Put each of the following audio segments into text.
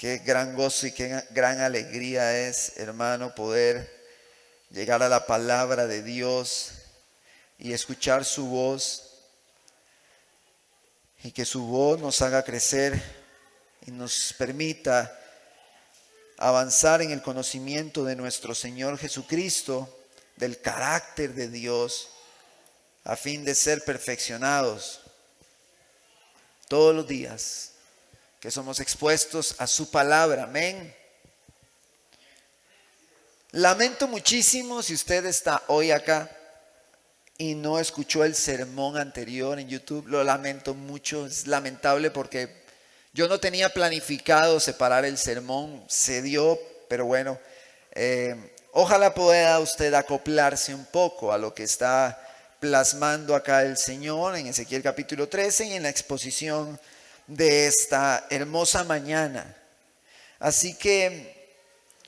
Qué gran gozo y qué gran alegría es, hermano, poder llegar a la palabra de Dios y escuchar su voz, y que su voz nos haga crecer y nos permita avanzar en el conocimiento de nuestro Señor Jesucristo, del carácter de Dios, a fin de ser perfeccionados todos los días que somos expuestos a su palabra. Amén. Lamento muchísimo si usted está hoy acá y no escuchó el sermón anterior en YouTube. Lo lamento mucho, es lamentable porque yo no tenía planificado separar el sermón, se dio, pero bueno, ojalá pueda usted acoplarse un poco a lo que está plasmando acá el Señor en Ezequiel capítulo 13 y en la exposición de esta hermosa mañana. Así que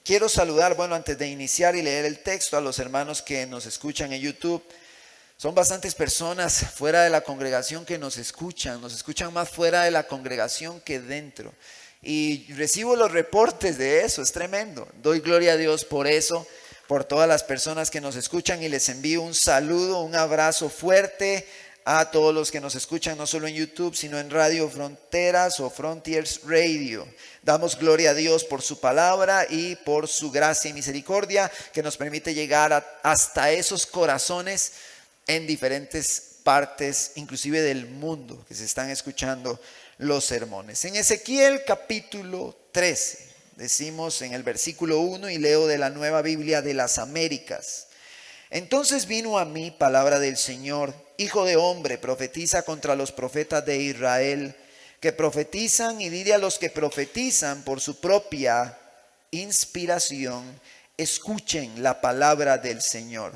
quiero saludar, antes de iniciar y leer el texto, a los hermanos que nos escuchan en YouTube. Son bastantes personas fuera de la congregación que nos escuchan más fuera de la congregación que dentro. Y recibo los reportes de eso, es tremendo. Doy gloria a Dios por eso, por todas las personas que nos escuchan, y les envío un saludo, un abrazo fuerte a todos los que nos escuchan, no solo en YouTube, sino en Radio Fronteras o Frontiers Radio. Damos gloria a Dios por su palabra y por su gracia y misericordia que nos permite llegar hasta esos corazones en diferentes partes, inclusive del mundo, que se están escuchando los sermones. En Ezequiel capítulo 13, decimos en el versículo 1, y leo de la Nueva Biblia de las Américas. Entonces vino a mí palabra del Señor: hijo de hombre, profetiza contra los profetas de Israel, que profetizan, y dile a los que profetizan por su propia inspiración: escuchen la palabra del Señor.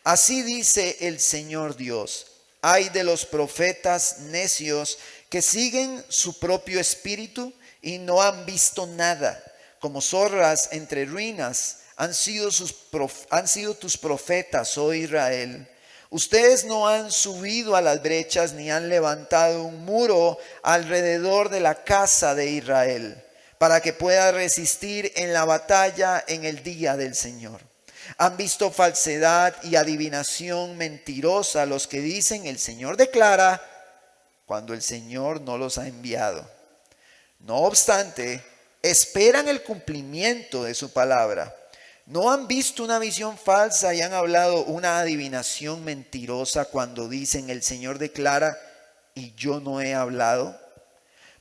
Así dice el Señor Dios: ay de los profetas necios que siguen su propio espíritu y no han visto nada. Como zorras entre ruinas han sido tus profetas, oh Israel. Ustedes no han subido a las brechas ni han levantado un muro alrededor de la casa de Israel, para que pueda resistir en la batalla en el día del Señor. Han visto falsedad y adivinación mentirosa los que dicen: el Señor declara, cuando el Señor no los ha enviado. No obstante, esperan el cumplimiento de su palabra. ¿No han visto una visión falsa y han hablado una adivinación mentirosa cuando dicen: el Señor declara, y yo no he hablado?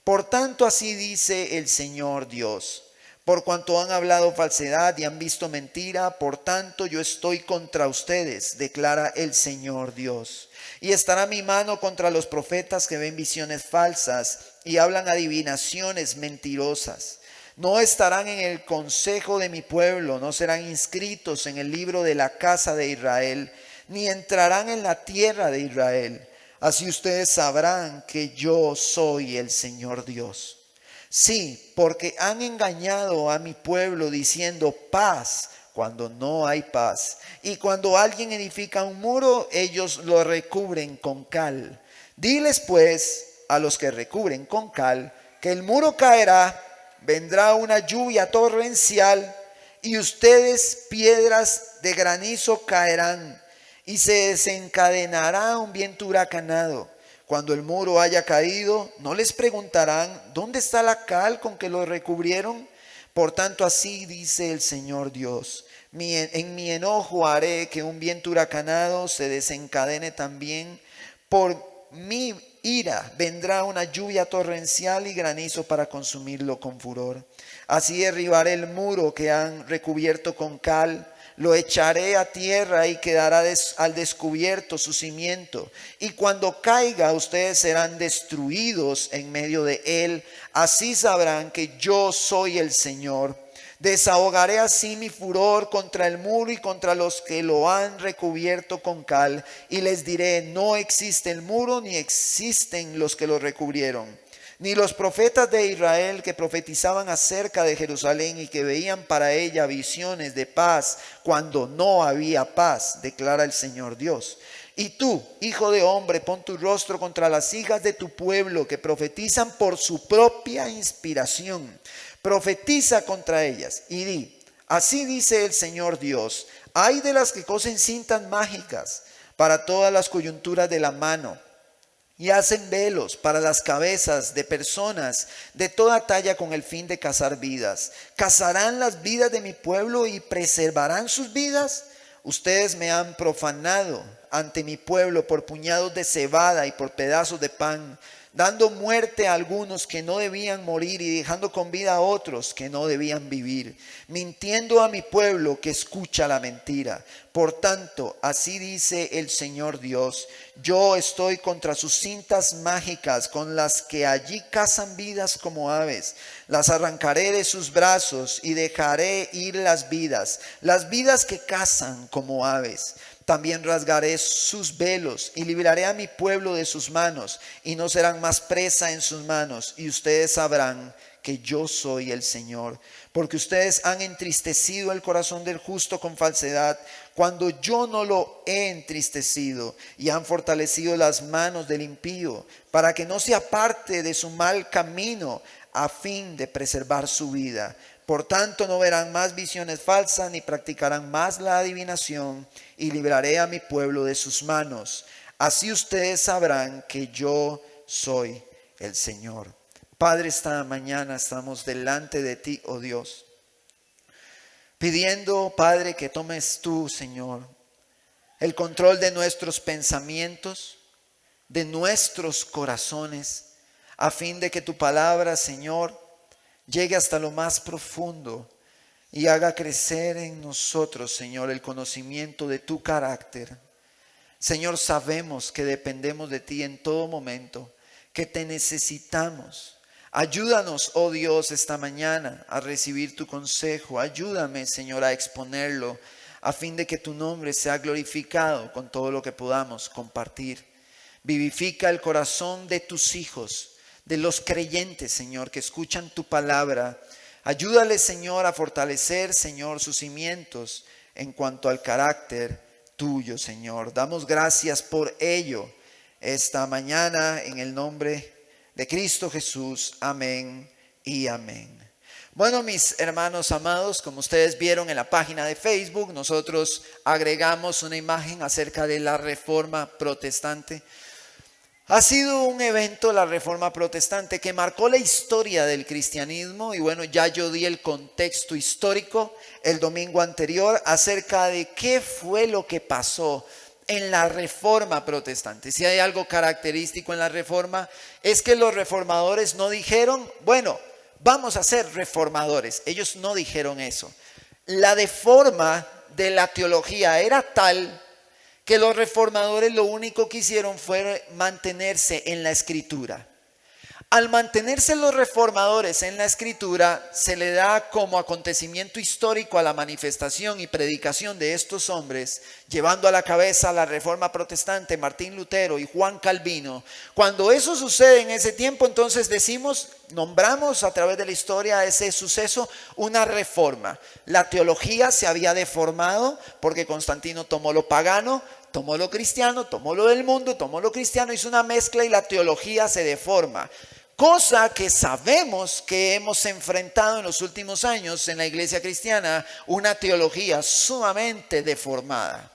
Por tanto, así dice el Señor Dios: por cuanto han hablado falsedad y han visto mentira, por tanto yo estoy contra ustedes, declara el Señor Dios. Y estará mi mano contra los profetas que ven visiones falsas y hablan adivinaciones mentirosas. No estarán en el consejo de mi pueblo, no serán inscritos en el libro de la casa de Israel, ni entrarán en la tierra de Israel. Así ustedes sabrán que yo soy el Señor Dios. Sí, porque han engañado a mi pueblo diciendo paz cuando no hay paz. Y cuando alguien edifica un muro, ellos lo recubren con cal. Diles pues a los que recubren con cal que el muro caerá, vendrá una lluvia torrencial y ustedes piedras de granizo caerán y se desencadenará un viento huracanado. Cuando el muro haya caído, no les preguntarán: ¿dónde está la cal con que lo recubrieron? Por tanto, así dice el Señor Dios: en mi enojo haré que un viento huracanado se desencadene también. Por mi ira vendrá una lluvia torrencial y granizo para consumirlo con furor. Así derribaré el muro que han recubierto con cal, lo echaré a tierra y quedará al descubierto su cimiento. Y cuando caiga, ustedes serán destruidos en medio de él. Así sabrán que yo soy el Señor. Desahogaré así mi furor contra el muro y contra los que lo han recubierto con cal. Y les diré: no existe el muro ni existen los que lo recubrieron. Ni los profetas de Israel que profetizaban acerca de Jerusalén y que veían para ella visiones de paz cuando no había paz, declara el Señor Dios. Y tú, hijo de hombre, pon tu rostro contra las hijas de tu pueblo que profetizan por su propia inspiración. Profetiza contra ellas y di, así dice el Señor Dios, ay de las que cosen cintas mágicas para todas las coyunturas de la mano y hacen velos para las cabezas de personas de toda talla con el fin de cazar vidas. ¿Cazarán las vidas de mi pueblo y preservarán sus vidas? Ustedes me han profanado ante mi pueblo por puñados de cebada y por pedazos de pan, dando muerte a algunos que no debían morir y dejando con vida a otros que no debían vivir, mintiendo a mi pueblo que escucha la mentira. Por tanto, así dice el Señor Dios, yo estoy contra sus cintas mágicas con las que allí cazan vidas como aves. Las arrancaré de sus brazos y dejaré ir las vidas que cazan como aves. También rasgaré sus velos y libraré a mi pueblo de sus manos y no serán más presa en sus manos. Y ustedes sabrán que yo soy el Señor, porque ustedes han entristecido el corazón del justo con falsedad, cuando yo no lo he entristecido, y han fortalecido las manos del impío, para que no se aparte de su mal camino, a fin de preservar su vida. Por tanto, no verán más visiones falsas, ni practicarán más la adivinación, y libraré a mi pueblo de sus manos. Así ustedes sabrán que yo soy el Señor. Padre, esta mañana estamos delante de ti, oh Dios, pidiendo, Padre, que tomes tú, Señor, el control de nuestros pensamientos, de nuestros corazones, a fin de que tu palabra, Señor, llegue hasta lo más profundo y haga crecer en nosotros, Señor, el conocimiento de tu carácter. Señor, sabemos que dependemos de ti en todo momento, que te necesitamos. Ayúdanos, oh Dios, esta mañana a recibir tu consejo. Ayúdame, Señor, a exponerlo a fin de que tu nombre sea glorificado con todo lo que podamos compartir. Vivifica el corazón de tus hijos, de los creyentes, Señor, que escuchan tu palabra. Ayúdales, Señor, a fortalecer, Señor, sus cimientos en cuanto al carácter tuyo, Señor. Damos gracias por ello esta mañana en el nombre de Cristo Jesús. Amén y amén. Bueno, mis hermanos amados, como ustedes vieron en la página de Facebook, nosotros agregamos una imagen acerca de la Reforma Protestante. Ha sido un evento, la Reforma Protestante, que marcó la historia del cristianismo. Y bueno, ya yo di el contexto histórico el domingo anterior acerca de qué fue lo que pasó en la Reforma Protestante. Si hay algo característico en la Reforma, es que los reformadores no dijeron, bueno, vamos a ser reformadores. Ellos no dijeron eso. La deforma de la teología era tal que los reformadores lo único que hicieron fue mantenerse en la Escritura. Al mantenerse los reformadores en la Escritura, se le da como acontecimiento histórico a la manifestación y predicación de estos hombres, llevando a la cabeza la Reforma Protestante, Martín Lutero y Juan Calvino. Cuando eso sucede en ese tiempo, entonces nombramos a través de la historia ese suceso una reforma. La teología se había deformado porque Constantino tomó lo pagano, tomó lo cristiano, tomó lo del mundo, tomó lo cristiano, hizo una mezcla y la teología se deforma. Cosa que sabemos que hemos enfrentado en los últimos años en la iglesia cristiana, una teología sumamente deformada.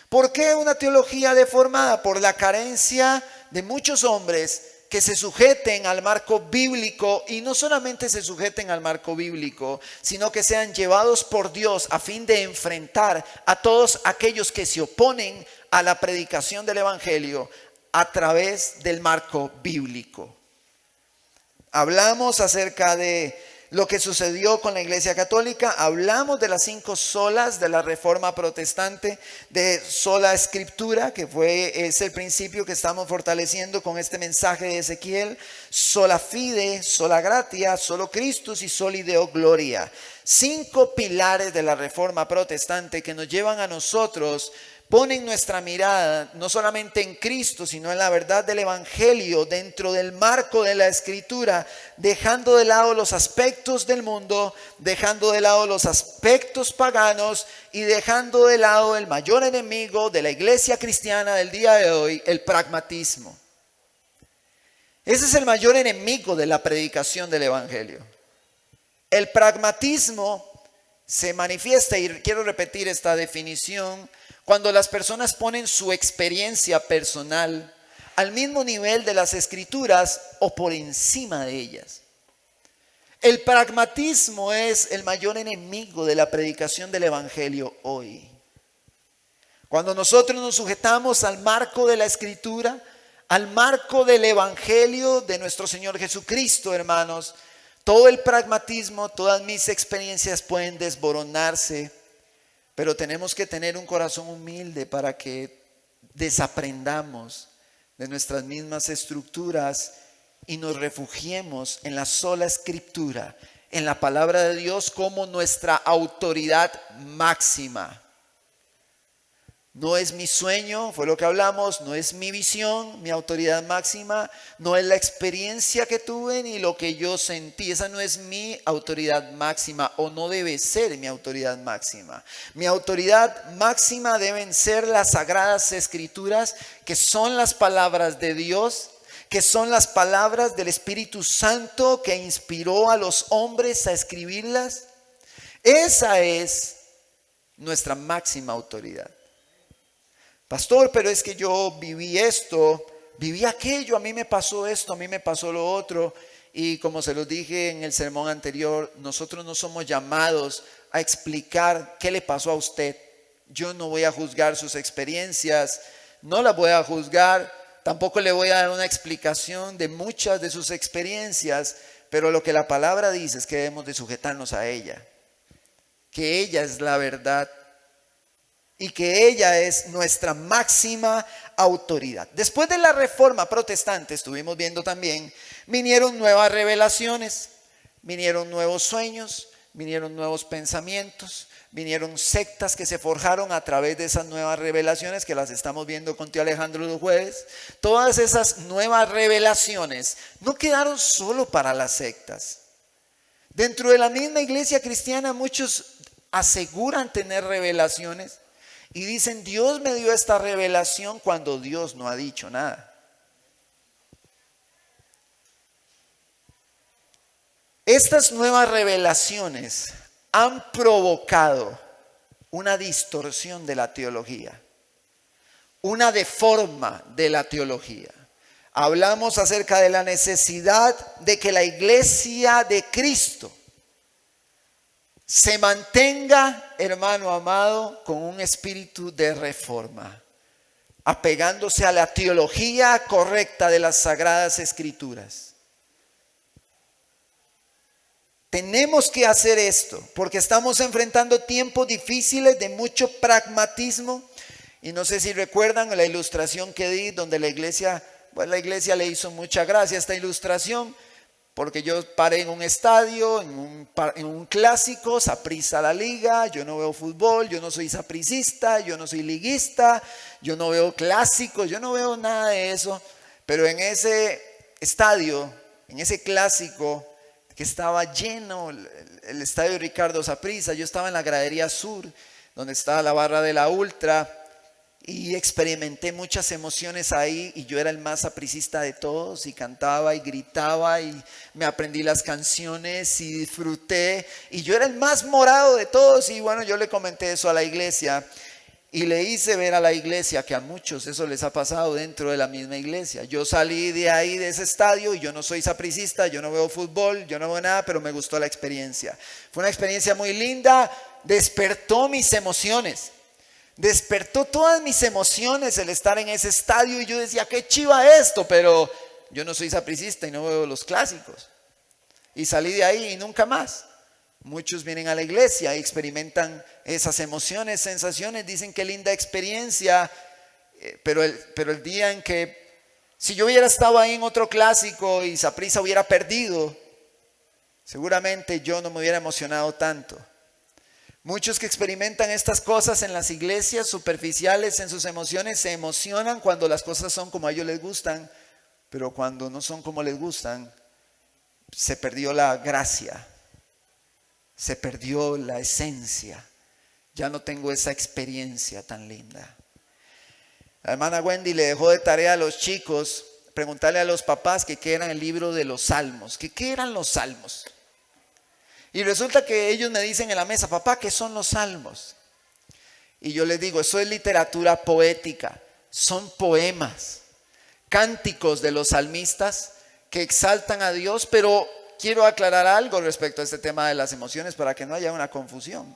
¿Por qué una teología deformada? Por la carencia de muchos hombres que se sujeten al marco bíblico, y no solamente se sujeten al marco bíblico, sino que sean llevados por Dios a fin de enfrentar a todos aquellos que se oponen a la predicación del evangelio a través del marco bíblico. Hablamos acerca de lo que sucedió con la Iglesia Católica, hablamos de las 5 solas de la Reforma Protestante, de sola Escritura, que es el principio que estamos fortaleciendo con este mensaje de Ezequiel, sola fide, sola gratia, solo Christus y soli Deo gloria. 5 pilares de la Reforma Protestante que nos llevan a nosotros ponen nuestra mirada no solamente en Cristo, sino en la verdad del Evangelio, dentro del marco de la Escritura, dejando de lado los aspectos del mundo, dejando de lado los aspectos paganos y dejando de lado el mayor enemigo de la iglesia cristiana del día de hoy, el pragmatismo. Ese es el mayor enemigo de la predicación del Evangelio. El pragmatismo se manifiesta, y quiero repetir esta definición, cuando las personas ponen su experiencia personal al mismo nivel de las Escrituras o por encima de ellas. El pragmatismo es el mayor enemigo de la predicación del Evangelio hoy. Cuando nosotros nos sujetamos al marco de la Escritura, al marco del Evangelio de nuestro Señor Jesucristo, hermanos, todo el pragmatismo, todas mis experiencias pueden desboronarse, pero tenemos que tener un corazón humilde para que desaprendamos de nuestras mismas estructuras y nos refugiemos en la sola Escritura, en la palabra de Dios como nuestra autoridad máxima. No es mi sueño, fue lo que hablamos, no es mi visión, mi autoridad máxima, no es la experiencia que tuve ni lo que yo sentí. Esa no es mi autoridad máxima o no debe ser mi autoridad máxima. Mi autoridad máxima deben ser las sagradas Escrituras, que son las palabras de Dios, que son las palabras del Espíritu Santo que inspiró a los hombres a escribirlas. Esa es nuestra máxima autoridad. Pastor, pero es que yo viví esto, viví aquello, a mí me pasó esto, a mí me pasó lo otro. Y como se los dije en el sermón anterior, nosotros no somos llamados a explicar qué le pasó a usted. Yo no voy a juzgar sus experiencias, no las voy a juzgar, tampoco le voy a dar una explicación de muchas de sus experiencias, pero lo que la palabra dice es que debemos de sujetarnos a ella, que ella es la verdad. Y que ella es nuestra máxima autoridad. Después de la Reforma Protestante, estuvimos viendo también, vinieron nuevas revelaciones, vinieron nuevos sueños, vinieron nuevos pensamientos, vinieron sectas que se forjaron a través de esas nuevas revelaciones que las estamos viendo con tío Alejandro los jueves. Todas esas nuevas revelaciones no quedaron solo para las sectas. Dentro de la misma iglesia cristiana muchos aseguran tener revelaciones. Y dicen, Dios me dio esta revelación cuando Dios no ha dicho nada. Estas nuevas revelaciones han provocado una distorsión de la teología, una deforma de la teología. Hablamos acerca de la necesidad de que la iglesia de Cristo se mantenga, hermano amado, con un espíritu de reforma, apegándose a la teología correcta de las Sagradas Escrituras. Tenemos que hacer esto porque estamos enfrentando tiempos difíciles de mucho pragmatismo. Y no sé si recuerdan la ilustración que di donde la iglesia le hizo mucha gracia a esta ilustración. Porque yo paré en un estadio, en un clásico, Saprissa la liga, yo no veo fútbol, yo no soy sapricista, yo no soy liguista, yo no veo clásicos, yo no veo nada de eso. Pero en ese estadio, en ese clásico que estaba lleno, el estadio Ricardo Saprissa, yo estaba en la gradería sur, donde estaba la barra de la Ultra. Y experimenté muchas emociones ahí y yo era el más sapricista de todos y cantaba y gritaba y me aprendí las canciones y disfruté y yo era el más morado de todos. Y bueno, yo le comenté eso a la iglesia y le hice ver a la iglesia que a muchos eso les ha pasado dentro de la misma iglesia. Yo salí de ahí, de ese estadio, y yo no soy sapricista, yo no veo fútbol, yo no veo nada, pero me gustó la experiencia. Fue una experiencia muy linda, despertó mis emociones. Despertó todas mis emociones el estar en ese estadio y yo decía, qué chiva esto, pero yo no soy sapricista y no veo los clásicos. Y salí de ahí y nunca más. Muchos vienen a la iglesia y experimentan esas emociones, sensaciones, dicen qué linda experiencia, pero el día en que, si yo hubiera estado ahí en otro clásico y Saprissa hubiera perdido, seguramente yo no me hubiera emocionado tanto. Muchos que experimentan estas cosas en las iglesias superficiales, en sus emociones, se emocionan cuando las cosas son como a ellos les gustan, pero cuando no son como les gustan, se perdió la gracia, se perdió la esencia. Ya no tengo esa experiencia tan linda. La hermana Wendy le dejó de tarea a los chicos preguntarle a los papás que qué eran el libro de los salmos, que qué eran los salmos. Y resulta que ellos me dicen en la mesa, papá, ¿qué son los salmos? Y yo les digo, eso es literatura poética, son poemas, cánticos de los salmistas que exaltan a Dios, pero quiero aclarar algo respecto a este tema de las emociones para que no haya una confusión.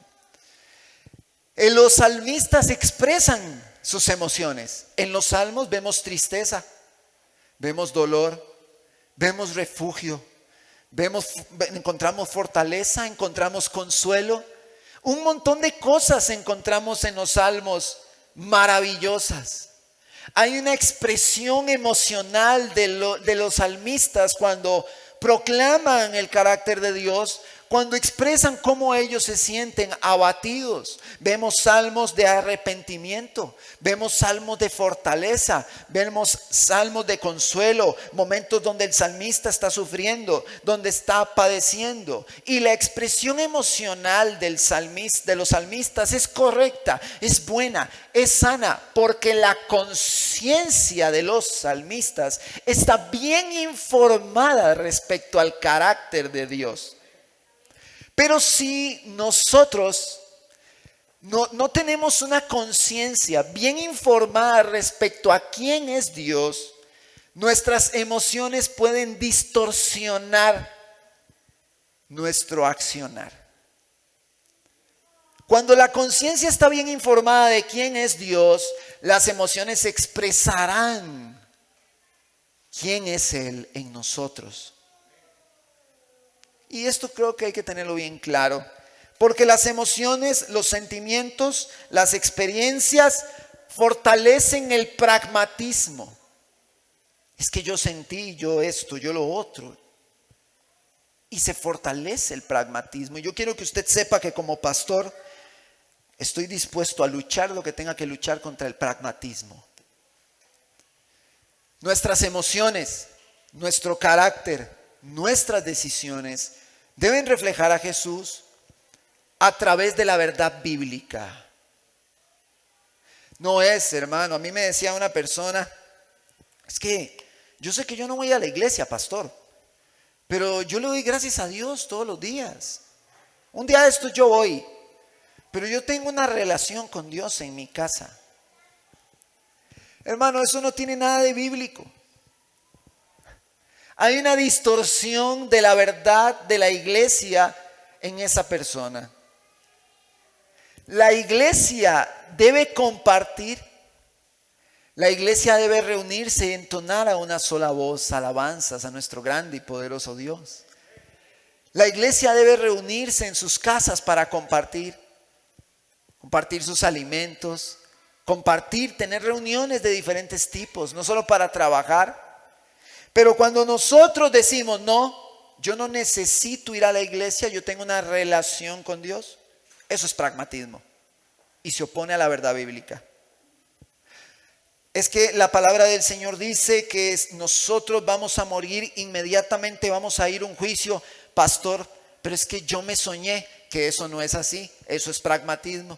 Los salmistas expresan sus emociones. En los salmos vemos tristeza, vemos dolor, vemos refugio. Encontramos fortaleza, encontramos consuelo. Un montón de cosas encontramos en los salmos maravillosas. Hay una expresión emocional de los salmistas cuando proclaman el carácter de Dios, cuando expresan cómo ellos se sienten abatidos. Vemos salmos de arrepentimiento, vemos salmos de fortaleza, vemos salmos de consuelo, momentos donde el salmista está sufriendo, donde está padeciendo. Y la expresión emocional de los salmistas es correcta, es buena, es sana, porque la conciencia de los salmistas está bien informada respecto al carácter de Dios. Pero si nosotros no tenemos una conciencia bien informada respecto a quién es Dios, nuestras emociones pueden distorsionar nuestro accionar. Cuando la conciencia está bien informada de quién es Dios, las emociones expresarán quién es Él en nosotros. Y esto creo que hay que tenerlo bien claro, porque las emociones, los sentimientos, las experiencias fortalecen el pragmatismo. Es que yo sentí, yo esto, yo lo otro. Y se fortalece el pragmatismo. Y yo quiero que usted sepa que como pastor estoy dispuesto a luchar lo que tenga que luchar contra el pragmatismo. Nuestras emociones, nuestro carácter, nuestras decisiones deben reflejar a Jesús a través de la verdad bíblica. No es, hermano, a mí me decía una persona, es que yo sé que yo no voy a la iglesia, pastor, pero yo le doy gracias a Dios todos los días. Un día de estos yo voy, pero yo tengo una relación con Dios en mi casa. Hermano, eso no tiene nada de bíblico. Hay una distorsión de la verdad de la iglesia en esa persona. La iglesia debe compartir, la iglesia debe reunirse y entonar a una sola voz alabanzas a nuestro grande y poderoso Dios. La iglesia debe reunirse en sus casas para compartir sus alimentos, tener reuniones de diferentes tipos, no solo para trabajar. Pero cuando nosotros decimos, no, yo no necesito ir a la iglesia, yo tengo una relación con Dios, eso es pragmatismo y se opone a la verdad bíblica. Es que la palabra del Señor dice que nosotros vamos a morir inmediatamente, vamos a ir a un juicio, pastor, pero es que yo me soñé que eso no es así, eso es pragmatismo.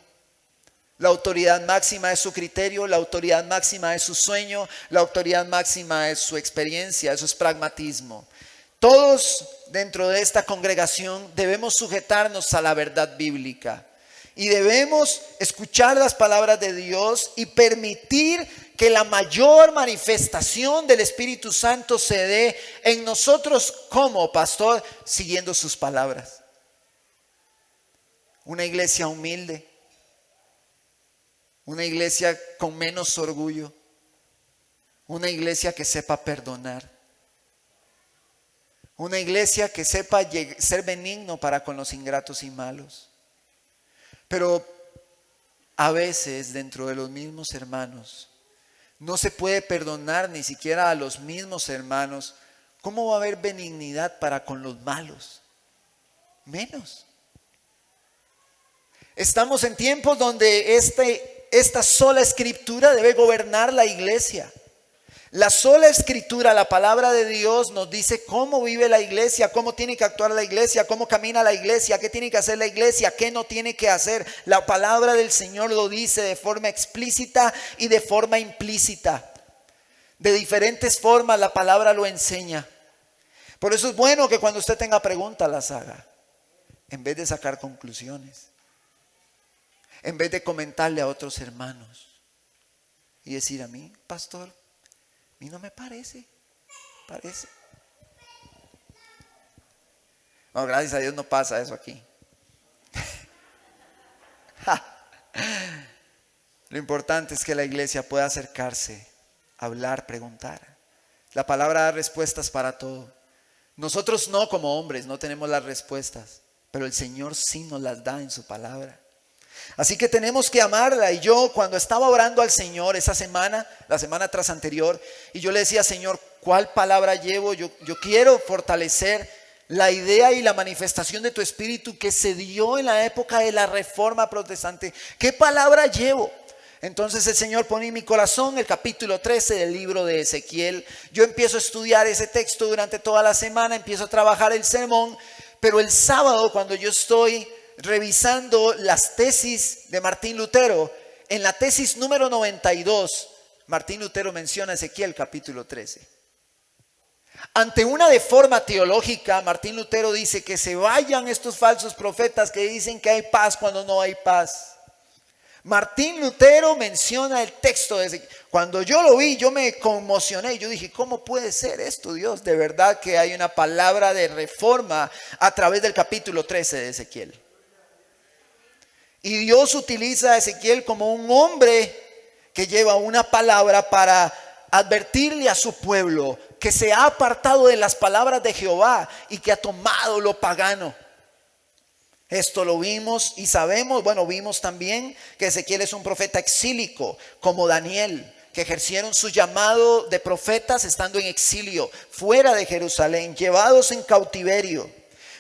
La autoridad máxima es su criterio, la autoridad máxima es su sueño, la autoridad máxima es su experiencia, eso es pragmatismo. Todos dentro de esta congregación debemos sujetarnos a la verdad bíblica y debemos escuchar las palabras de Dios y permitir que la mayor manifestación del Espíritu Santo se dé en nosotros como pastor, siguiendo sus palabras. Una iglesia humilde. Una iglesia con menos orgullo. Una iglesia que sepa perdonar. Una iglesia que sepa ser benigno para con los ingratos y malos. Pero a veces dentro de los mismos hermanos no se puede perdonar ni siquiera a los mismos hermanos. ¿Cómo va a haber benignidad para con los malos? Menos. Estamos en tiempos donde esta sola escritura debe gobernar la iglesia. La sola escritura, la palabra de Dios, nos dice cómo vive la iglesia, cómo tiene que actuar la iglesia, cómo camina la iglesia, qué tiene que hacer la iglesia, qué no tiene que hacer. La palabra del Señor lo dice de forma explícita y de forma implícita. De diferentes formas la palabra lo enseña. Por eso es bueno que cuando usted tenga preguntas las haga, en vez de sacar conclusiones, en vez de comentarle a otros hermanos y decir: a mí, pastor, a mí no me parece. No, gracias a Dios no pasa eso aquí. Lo importante es que la iglesia pueda acercarse, hablar, preguntar. La palabra da respuestas para todo. Nosotros no, como hombres, no tenemos las respuestas, pero el Señor sí nos las da en su palabra. Así que tenemos que amarla. Y yo, cuando estaba orando al Señor esa semana, la semana tras anterior, y yo le decía: Señor, ¿cuál palabra llevo? Yo quiero fortalecer la idea y la manifestación de tu espíritu que se dio en la época de la Reforma Protestante. ¿Qué palabra llevo? Entonces el Señor pone en mi corazón el capítulo 13 del libro de Ezequiel. Yo empiezo a estudiar ese texto durante toda la semana, empiezo a trabajar el sermón, pero el sábado, cuando yo estoy revisando las tesis de Martín Lutero, en la tesis número 92, Martín Lutero menciona Ezequiel capítulo 13. Ante una deforma teológica, Martín Lutero dice que se vayan estos falsos profetas que dicen que hay paz cuando no hay paz. Martín Lutero menciona el texto de Ezequiel. Cuando yo lo vi, yo me conmocioné. Yo dije: ¿cómo puede ser esto, Dios? De verdad que hay una palabra de reforma a través del capítulo 13 de Ezequiel. Y Dios utiliza a Ezequiel como un hombre que lleva una palabra para advertirle a su pueblo que se ha apartado de las palabras de Jehová y que ha tomado lo pagano. Esto lo vimos y sabemos, vimos también que Ezequiel es un profeta exílico, como Daniel, que ejercieron su llamado de profetas estando en exilio, fuera de Jerusalén, llevados en cautiverio.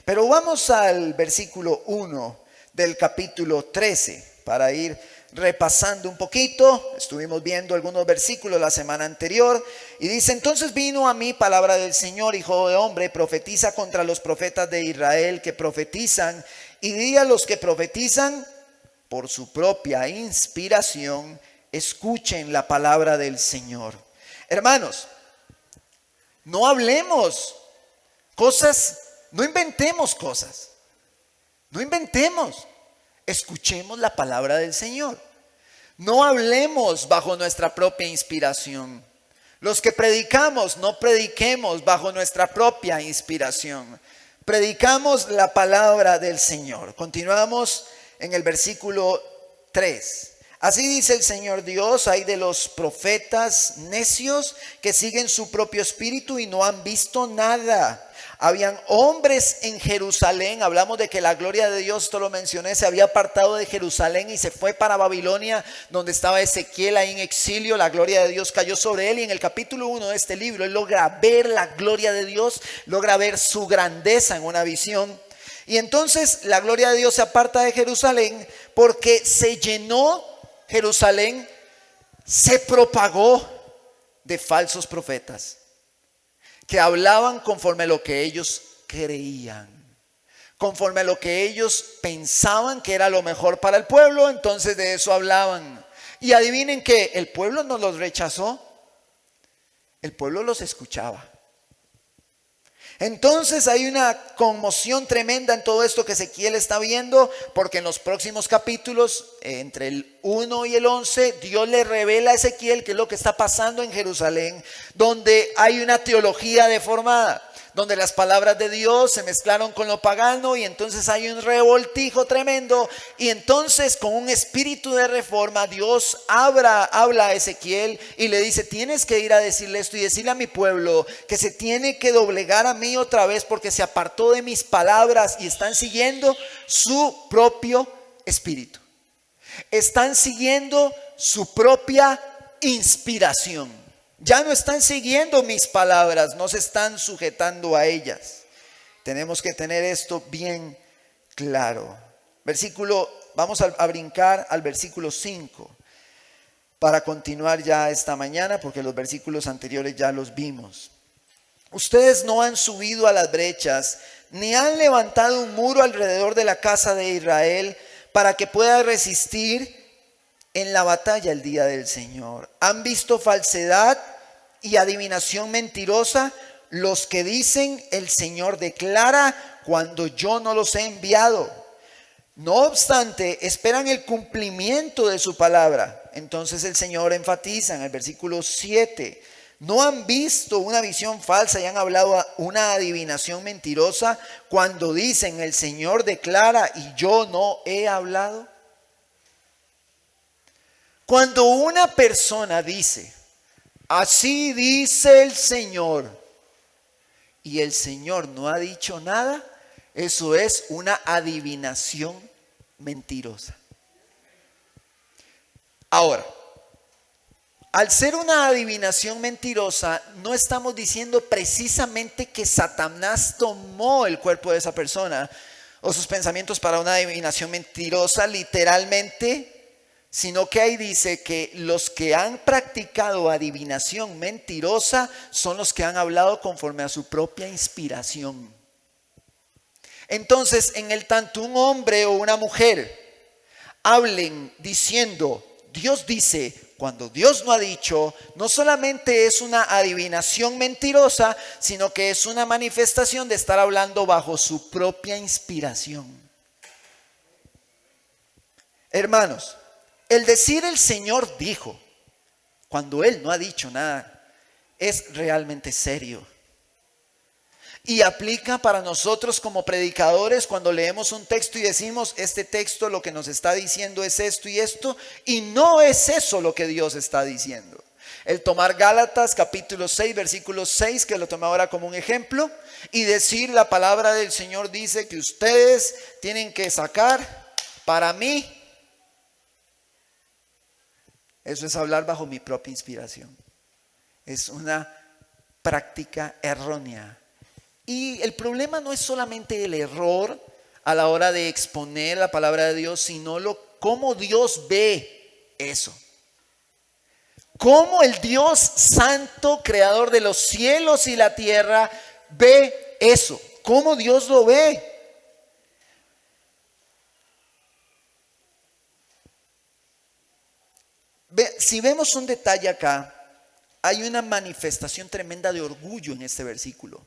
Pero vamos al versículo 1 del capítulo 13 para ir repasando un poquito. Estuvimos viendo algunos versículos la semana anterior y dice: entonces vino a mí palabra del Señor, hijo de hombre, profetiza contra los profetas de Israel que profetizan, y di a los que profetizan por su propia inspiración, escuchen la palabra del Señor. Hermanos, no hablemos cosas, no inventemos cosas, no inventemos. Escuchemos la palabra del Señor. No hablemos bajo nuestra propia inspiración. Los que predicamos, no prediquemos bajo nuestra propia inspiración. Predicamos la palabra del Señor. Continuamos en el versículo 3. Así dice el Señor Dios: hay de los profetas necios que siguen su propio espíritu y no han visto nada. Habían hombres en Jerusalén. Hablamos de que la gloria de Dios, esto lo mencioné, se había apartado de Jerusalén y se fue para Babilonia, donde estaba Ezequiel ahí en exilio. La gloria de Dios cayó sobre él y en el capítulo 1 de este libro él logra ver la gloria de Dios, logra ver su grandeza en una visión. Y entonces la gloria de Dios se aparta de Jerusalén porque se llenó Jerusalén, se propagó de falsos profetas que hablaban conforme a lo que ellos creían, conforme a lo que ellos pensaban que era lo mejor para el pueblo. Entonces de eso hablaban. Y adivinen que el pueblo no los rechazó, el pueblo los escuchaba. Entonces hay una conmoción tremenda en todo esto que Ezequiel está viendo, porque en los próximos capítulos, entre el 1 y el 11, Dios le revela a Ezequiel qué es lo que está pasando en Jerusalén, donde hay una teología deformada, donde las palabras de Dios se mezclaron con lo pagano y entonces hay un revoltijo tremendo. Y entonces, con un espíritu de reforma, Dios habla a Ezequiel y le dice: tienes que ir a decirle esto y decirle a mi pueblo que se tiene que doblegar a mí otra vez porque se apartó de mis palabras y están siguiendo su propio espíritu, están siguiendo su propia inspiración. Ya no están siguiendo mis palabras, no se están sujetando a ellas. Tenemos que tener esto bien claro. Versículo vamos a brincar al versículo 5 para continuar ya esta mañana, porque los versículos anteriores ya los vimos. Ustedes no han subido a las brechas, ni han levantado un muro alrededor de la casa de Israel para que pueda resistir en la batalla el día del Señor. Han visto falsedad y adivinación mentirosa los que dicen: el Señor declara, cuando yo no los he enviado. No obstante, esperan el cumplimiento de su palabra. Entonces el Señor enfatiza en el versículo 7: ¿no han visto una visión falsa y han hablado una adivinación mentirosa cuando dicen: el Señor declara y yo no he hablado? Cuando una persona dice: así dice el Señor, y el Señor no ha dicho nada, eso es una adivinación mentirosa. Ahora, al ser una adivinación mentirosa, no estamos diciendo precisamente que Satanás tomó el cuerpo de esa persona o sus pensamientos para una adivinación mentirosa literalmente, sino que ahí dice que los que han practicado adivinación mentirosa son los que han hablado conforme a su propia inspiración. Entonces, en el tanto un hombre o una mujer hablen diciendo: Dios dice, cuando Dios no ha dicho, no solamente es una adivinación mentirosa, sino que es una manifestación de estar hablando bajo su propia inspiración. Hermanos, el decir el Señor dijo, cuando Él no ha dicho nada, es realmente serio. Y aplica para nosotros como predicadores cuando leemos un texto y decimos: este texto lo que nos está diciendo es esto y esto, y no es eso lo que Dios está diciendo. El tomar Gálatas capítulo 6 versículo 6, que lo tomé ahora como un ejemplo, y decir: la palabra del Señor dice que ustedes tienen que sacar para mí. Eso es hablar bajo mi propia inspiración. Es una práctica errónea. Y el problema no es solamente el error a la hora de exponer la palabra de Dios, sino cómo Dios ve eso. Cómo el Dios santo, creador de los cielos y la tierra, ve eso. Cómo Dios lo ve. Si vemos un detalle acá, hay una manifestación tremenda de orgullo en este versículo.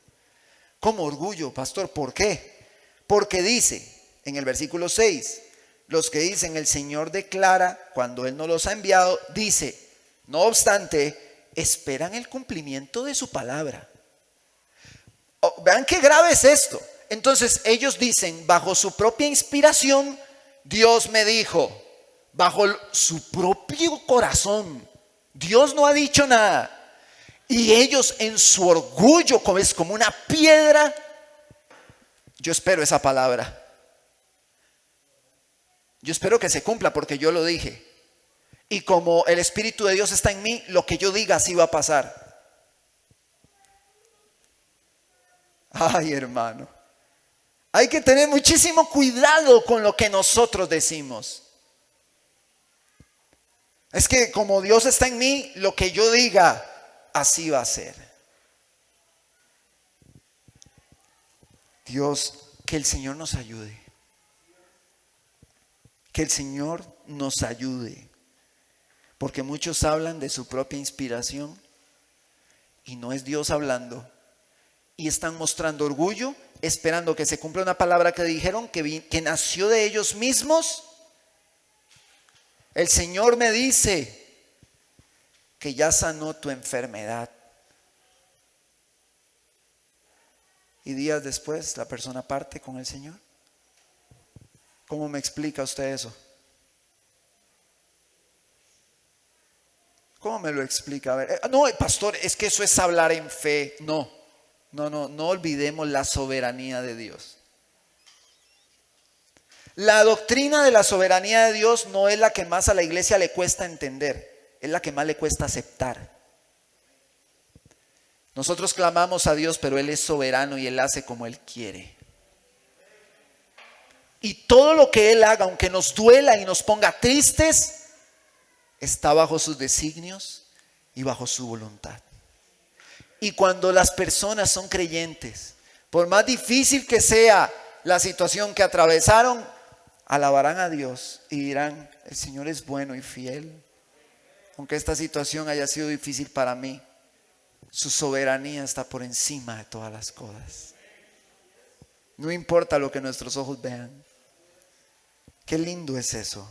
¿Cómo orgullo, pastor? ¿Por qué? Porque dice en el versículo 6, los que dicen: el Señor declara cuando Él no los ha enviado, dice: no obstante, esperan el cumplimiento de su palabra. Vean qué grave es esto. Entonces ellos dicen, bajo su propia inspiración, Dios me dijo. Bajo su propio corazón, Dios no ha dicho nada. Y ellos en su orgullo, como es como una piedra, yo espero esa palabra. Yo espero que se cumpla porque yo lo dije. Y como el Espíritu de Dios está en mí, lo que yo diga así va a pasar. Ay, hermano, hay que tener muchísimo cuidado con lo que nosotros decimos. Es que como Dios está en mí, lo que yo diga así va a ser. Dios, que el Señor nos ayude. Que el Señor nos ayude. Porque muchos hablan de su propia inspiración y no es Dios hablando. Y están mostrando orgullo, esperando que se cumpla una palabra que dijeron que nació de ellos mismos. El Señor me dice que ya sanó tu enfermedad. Y días después la persona parte con el Señor. ¿Cómo me explica usted eso? ¿Cómo me lo explica? A ver, no, pastor, es que eso es hablar en fe. No olvidemos la soberanía de Dios. La doctrina de la soberanía de Dios no es la que más a la iglesia le cuesta entender, es la que más le cuesta aceptar. Nosotros clamamos a Dios, pero Él es soberano y Él hace como Él quiere. Y todo lo que Él haga, aunque nos duela y nos ponga tristes, está bajo sus designios y bajo su voluntad. Y cuando las personas son creyentes, por más difícil que sea la situación que atravesaron, alabarán a Dios y dirán: el Señor es bueno y fiel. Aunque esta situación haya sido difícil para mí, su soberanía está por encima de todas las cosas. No importa lo que nuestros ojos vean. Qué lindo es eso.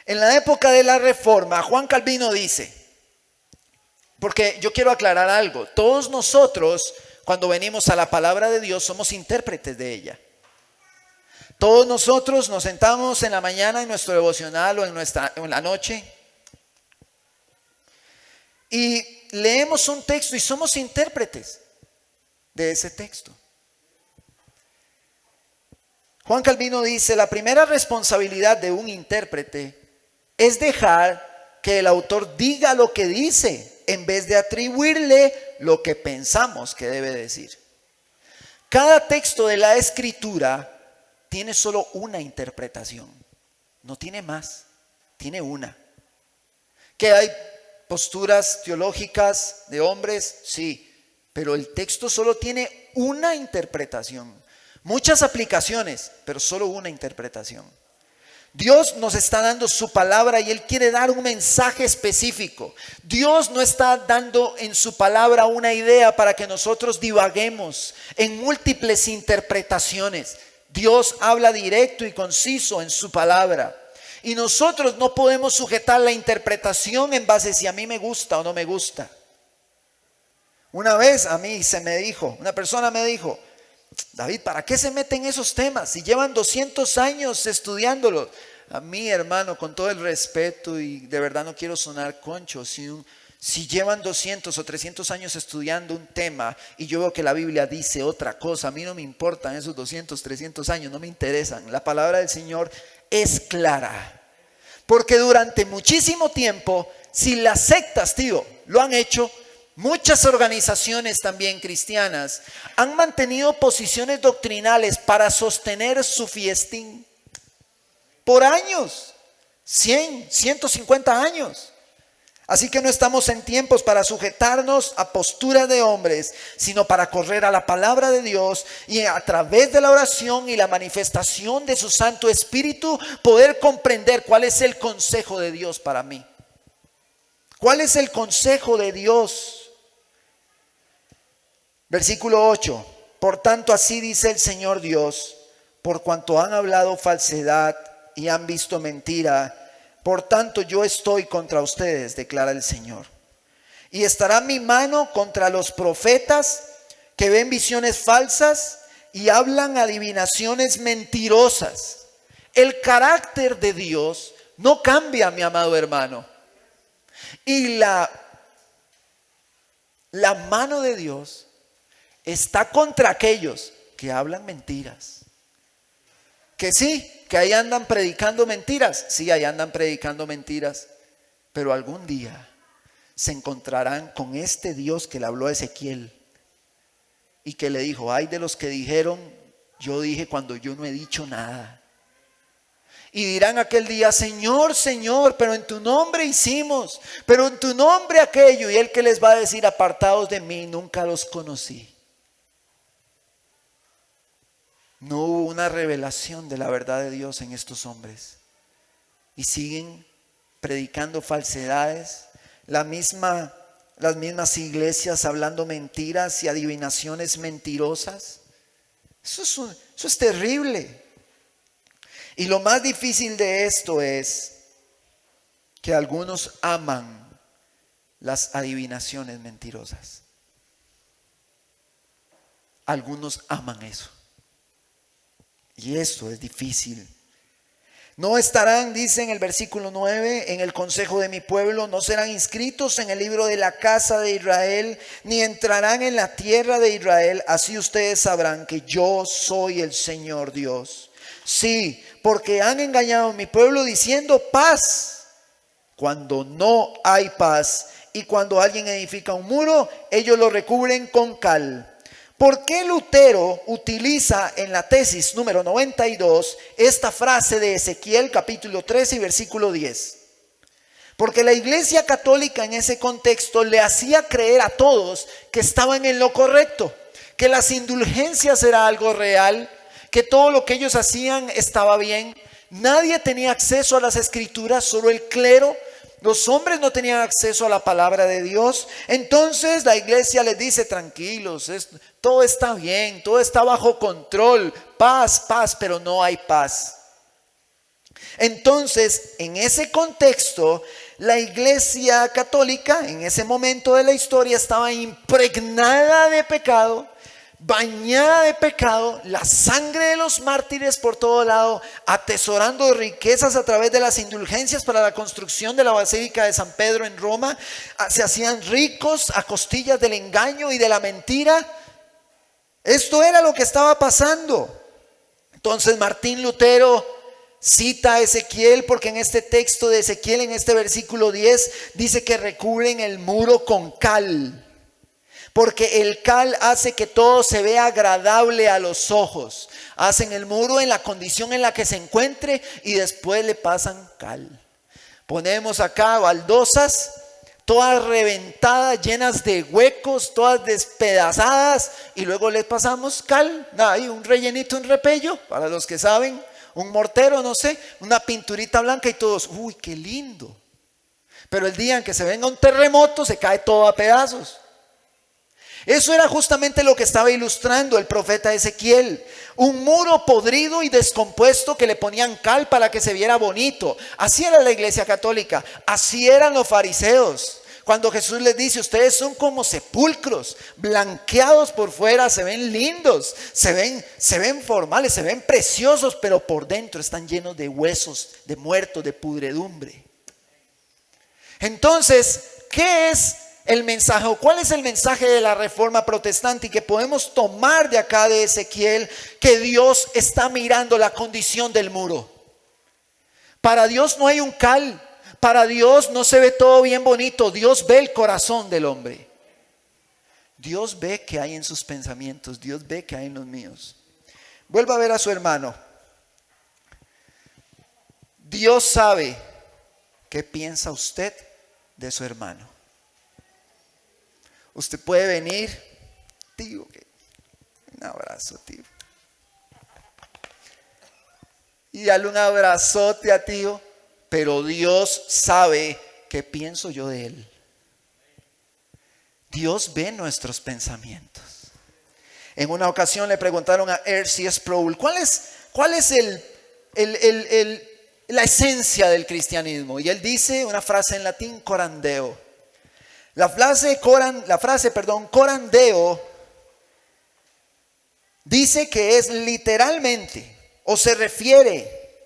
En la época de la Reforma, Juan Calvino dice, porque yo quiero aclarar algo, todos nosotros cuando venimos a la palabra de Dios somos intérpretes de ella. Todos nosotros nos sentamos en la mañana en nuestro devocional o en la noche y leemos un texto y somos intérpretes de ese texto. Juan Calvino dice: la primera responsabilidad de un intérprete es dejar que el autor diga lo que dice, en vez de atribuirle lo que pensamos que debe decir. Cada texto de la Escritura tiene solo una interpretación, no tiene más, tiene una. ¿Que hay posturas teológicas de hombres? Sí, pero el texto solo tiene una interpretación. Muchas aplicaciones, pero solo una interpretación. Dios nos está dando su palabra y Él quiere dar un mensaje específico. Dios no está dando en su palabra una idea para que nosotros divaguemos en múltiples interpretaciones. Dios habla directo y conciso en su palabra. Y nosotros no podemos sujetar la interpretación en base a si a mí me gusta o no me gusta. Una vez a mí una persona me dijo: David, ¿para qué se meten en esos temas si llevan 200 años estudiándolos? A mí, hermano, con todo el respeto, y de verdad no quiero sonar concho, si llevan 200 o 300 años estudiando un tema y yo veo que la Biblia dice otra cosa, a mí no me importan esos 200, 300 años, no me interesan. La palabra del Señor es clara. Porque durante muchísimo tiempo, si las sectas, lo han hecho, muchas organizaciones también cristianas han mantenido posiciones doctrinales para sostener su fiestín por años, 100, 150 años. Así que no estamos en tiempos para sujetarnos a posturas de hombres, sino para correr a la palabra de Dios y a través de la oración y la manifestación de su Santo Espíritu poder comprender cuál es el consejo de Dios para mí. ¿Cuál es el consejo de Dios? Versículo 8. Por tanto, así dice el Señor Dios: por cuanto han hablado falsedad y han visto mentira, por tanto yo estoy contra ustedes, declara el Señor. Y estará mi mano contra los profetas que ven visiones falsas y hablan adivinaciones mentirosas. El carácter de Dios no cambia, mi amado hermano. Y la mano de Dios está contra aquellos que hablan mentiras. Que sí, que ahí andan predicando mentiras. Sí, ahí andan predicando mentiras. Pero algún día se encontrarán con este Dios que le habló a Ezequiel y que le dijo: ay de los que dijeron, yo dije cuando yo no he dicho nada. Y dirán aquel día: Señor, Señor, pero en tu nombre hicimos, pero en tu nombre aquello. Y él que les va a decir: apartados de mí, nunca los conocí. No hubo una revelación de la verdad de Dios en estos hombres. Y siguen predicando falsedades. Las mismas iglesias hablando mentiras y adivinaciones mentirosas. Eso es terrible. Y lo más difícil de esto es que algunos aman las adivinaciones mentirosas. Algunos aman eso. Y esto es difícil. No estarán, dice en el versículo 9, en el consejo de mi pueblo, no serán inscritos en el libro de la casa de Israel, ni entrarán en la tierra de Israel. Así ustedes sabrán que yo soy el Señor Dios. Sí, porque han engañado a mi pueblo diciendo paz, cuando no hay paz. Y cuando alguien edifica un muro, ellos lo recubren con cal. ¿Por qué Lutero utiliza en la tesis número 92 esta frase de Ezequiel capítulo 13 y versículo 10? Porque la Iglesia Católica en ese contexto le hacía creer a todos que estaban en lo correcto, que las indulgencias era algo real, que todo lo que ellos hacían estaba bien. Nadie tenía acceso a las escrituras, solo el clero. Los hombres no tenían acceso a la palabra de Dios. Entonces la iglesia les dice: tranquilos, todo está bien, todo está bajo control, paz, paz, pero no hay paz. Entonces, en ese contexto, la iglesia católica en ese momento de la historia estaba impregnada de pecado, bañada de pecado, la sangre de los mártires por todo lado, atesorando riquezas a través de las indulgencias para la construcción de la Basílica de San Pedro en Roma. Se hacían ricos a costillas del engaño y de la mentira. Esto era lo que estaba pasando. Entonces Martín Lutero cita a Ezequiel, porque en este texto de Ezequiel, en este versículo 10, dice que recubren el muro con cal. Porque el cal hace que todo se vea agradable a los ojos. Hacen el muro en la condición en la que se encuentre y después le pasan cal. Ponemos acá baldosas, todas reventadas, llenas de huecos, todas despedazadas, y luego le pasamos cal. Hay un rellenito, un repello, para los que saben, un mortero, no sé, una pinturita blanca y todos, uy, qué lindo. Pero el día en que se venga un terremoto se cae todo a pedazos. Eso era justamente lo que estaba ilustrando el profeta Ezequiel. Un muro podrido y descompuesto que le ponían cal para que se viera bonito. Así era la iglesia católica, así eran los fariseos. Cuando Jesús les dice: ustedes son como sepulcros, blanqueados por fuera, se ven lindos, se ven formales, se ven preciosos, pero por dentro están llenos de huesos, de muertos, de pudredumbre. Entonces, ¿qué es el mensaje, o cuál es el mensaje de la reforma protestante y que podemos tomar de acá de Ezequiel? Que Dios está mirando la condición del muro. Para Dios no hay un cal, para Dios no se ve todo bien bonito. Dios ve el corazón del hombre. Dios ve qué hay en sus pensamientos, Dios ve qué hay en los míos. Vuelva a ver a su hermano. Dios sabe qué piensa usted de su hermano. Usted puede venir, tío, un abrazo, tío, y darle un abrazote a tío, pero Dios sabe qué pienso yo de él. Dios ve nuestros pensamientos. En una ocasión le preguntaron a R.C. Sproul, ¿cuál es la esencia del cristianismo? Y él dice una frase en latín: corandeo. La frase corandeo dice que es literalmente, o se refiere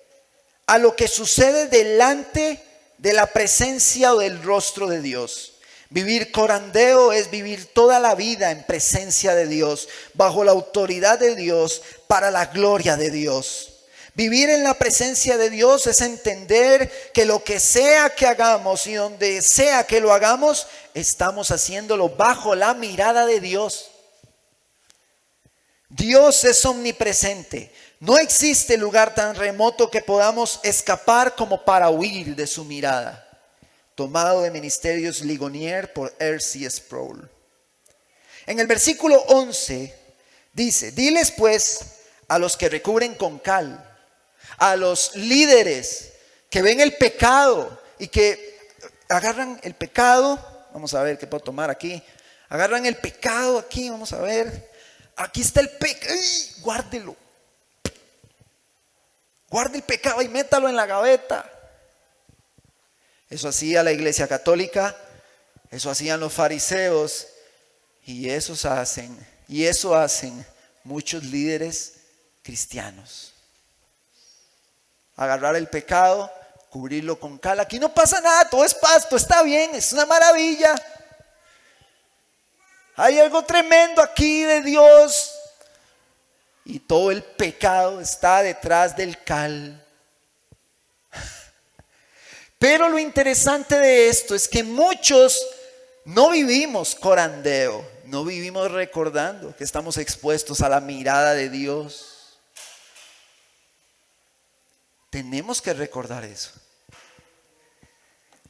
a lo que sucede delante de la presencia o del rostro de Dios. Vivir corandeo es vivir toda la vida en presencia de Dios, bajo la autoridad de Dios, para la gloria de Dios. Vivir en la presencia de Dios es entender que lo que sea que hagamos y donde sea que lo hagamos, estamos haciéndolo bajo la mirada de Dios. Dios es omnipresente. No existe lugar tan remoto que podamos escapar como para huir de su mirada. Tomado de Ministerios Ligonier por R.C. Sproul. En el versículo 11 dice: diles pues a los que recubren con cal, a los líderes que ven el pecado y que agarran el pecado. Vamos a ver qué puedo tomar aquí. Agarran el pecado aquí, vamos a ver. Aquí está el pecado, guárdelo. Guarde el pecado y métalo en la gaveta. Eso hacía la iglesia católica, eso hacían los fariseos, y eso hacen muchos líderes cristianos. Agarrar el pecado, cubrirlo con cal. Aquí no pasa nada, todo es pasto, está bien, es una maravilla. Hay algo tremendo aquí de Dios. Y todo el pecado está detrás del cal. Pero lo interesante de esto es que muchos No vivimos corandeo, no vivimos recordando que estamos expuestos a la mirada de Dios. Tenemos que recordar eso.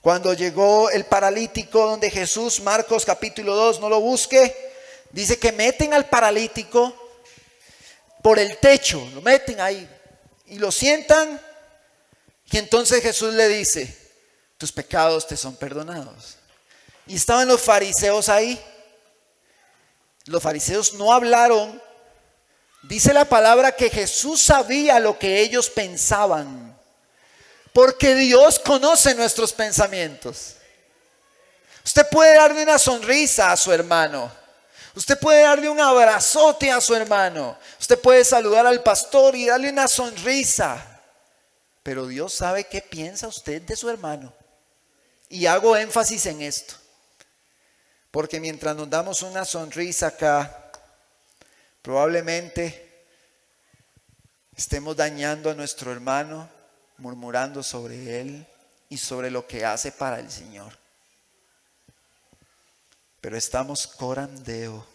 Cuando llegó el paralítico donde Jesús, Marcos capítulo 2, no lo busque, dice que meten al paralítico por el techo, lo meten ahí y lo sientan, y entonces Jesús le dice: tus pecados te son perdonados. Y estaban los fariseos ahí. Los fariseos no hablaron. Dice la palabra que Jesús sabía lo que ellos pensaban, porque Dios conoce nuestros pensamientos. Usted puede darle una sonrisa a su hermano. Usted puede darle un abrazote a su hermano. Usted puede saludar al pastor y darle una sonrisa. Pero Dios sabe qué piensa usted de su hermano. Y hago énfasis en esto, porque mientras nos damos una sonrisa acá, probablemente estemos dañando a nuestro hermano, murmurando sobre él y sobre lo que hace para el Señor. Pero estamos corandeo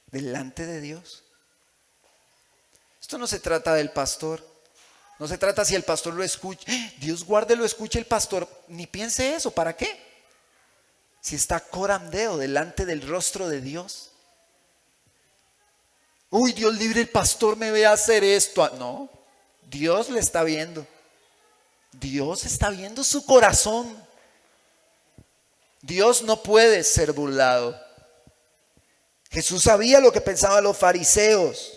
delante de Dios. Esto no se trata del pastor. No se trata si el pastor lo escucha. Dios guarde lo escuche el pastor. Ni piense eso. ¿Para qué? Si está corandeo delante del rostro de Dios. Uy, Dios libre, el pastor me ve hacer esto. No, Dios le está viendo. Dios está viendo su corazón. Dios no puede ser burlado. Jesús sabía lo que pensaban los fariseos.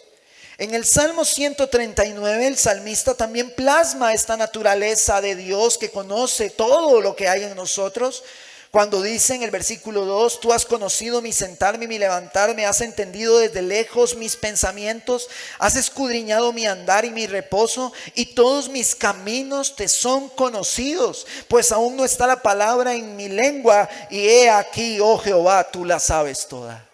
En el Salmo 139 el salmista también plasma esta naturaleza de Dios que conoce todo lo que hay en nosotros. Cuando dice en el versículo 2: tú has conocido mi sentarme y mi levantarme, has entendido desde lejos mis pensamientos, has escudriñado mi andar y mi reposo, y todos mis caminos te son conocidos, pues aún no está la palabra en mi lengua, y he aquí, oh Jehová, tú la sabes toda.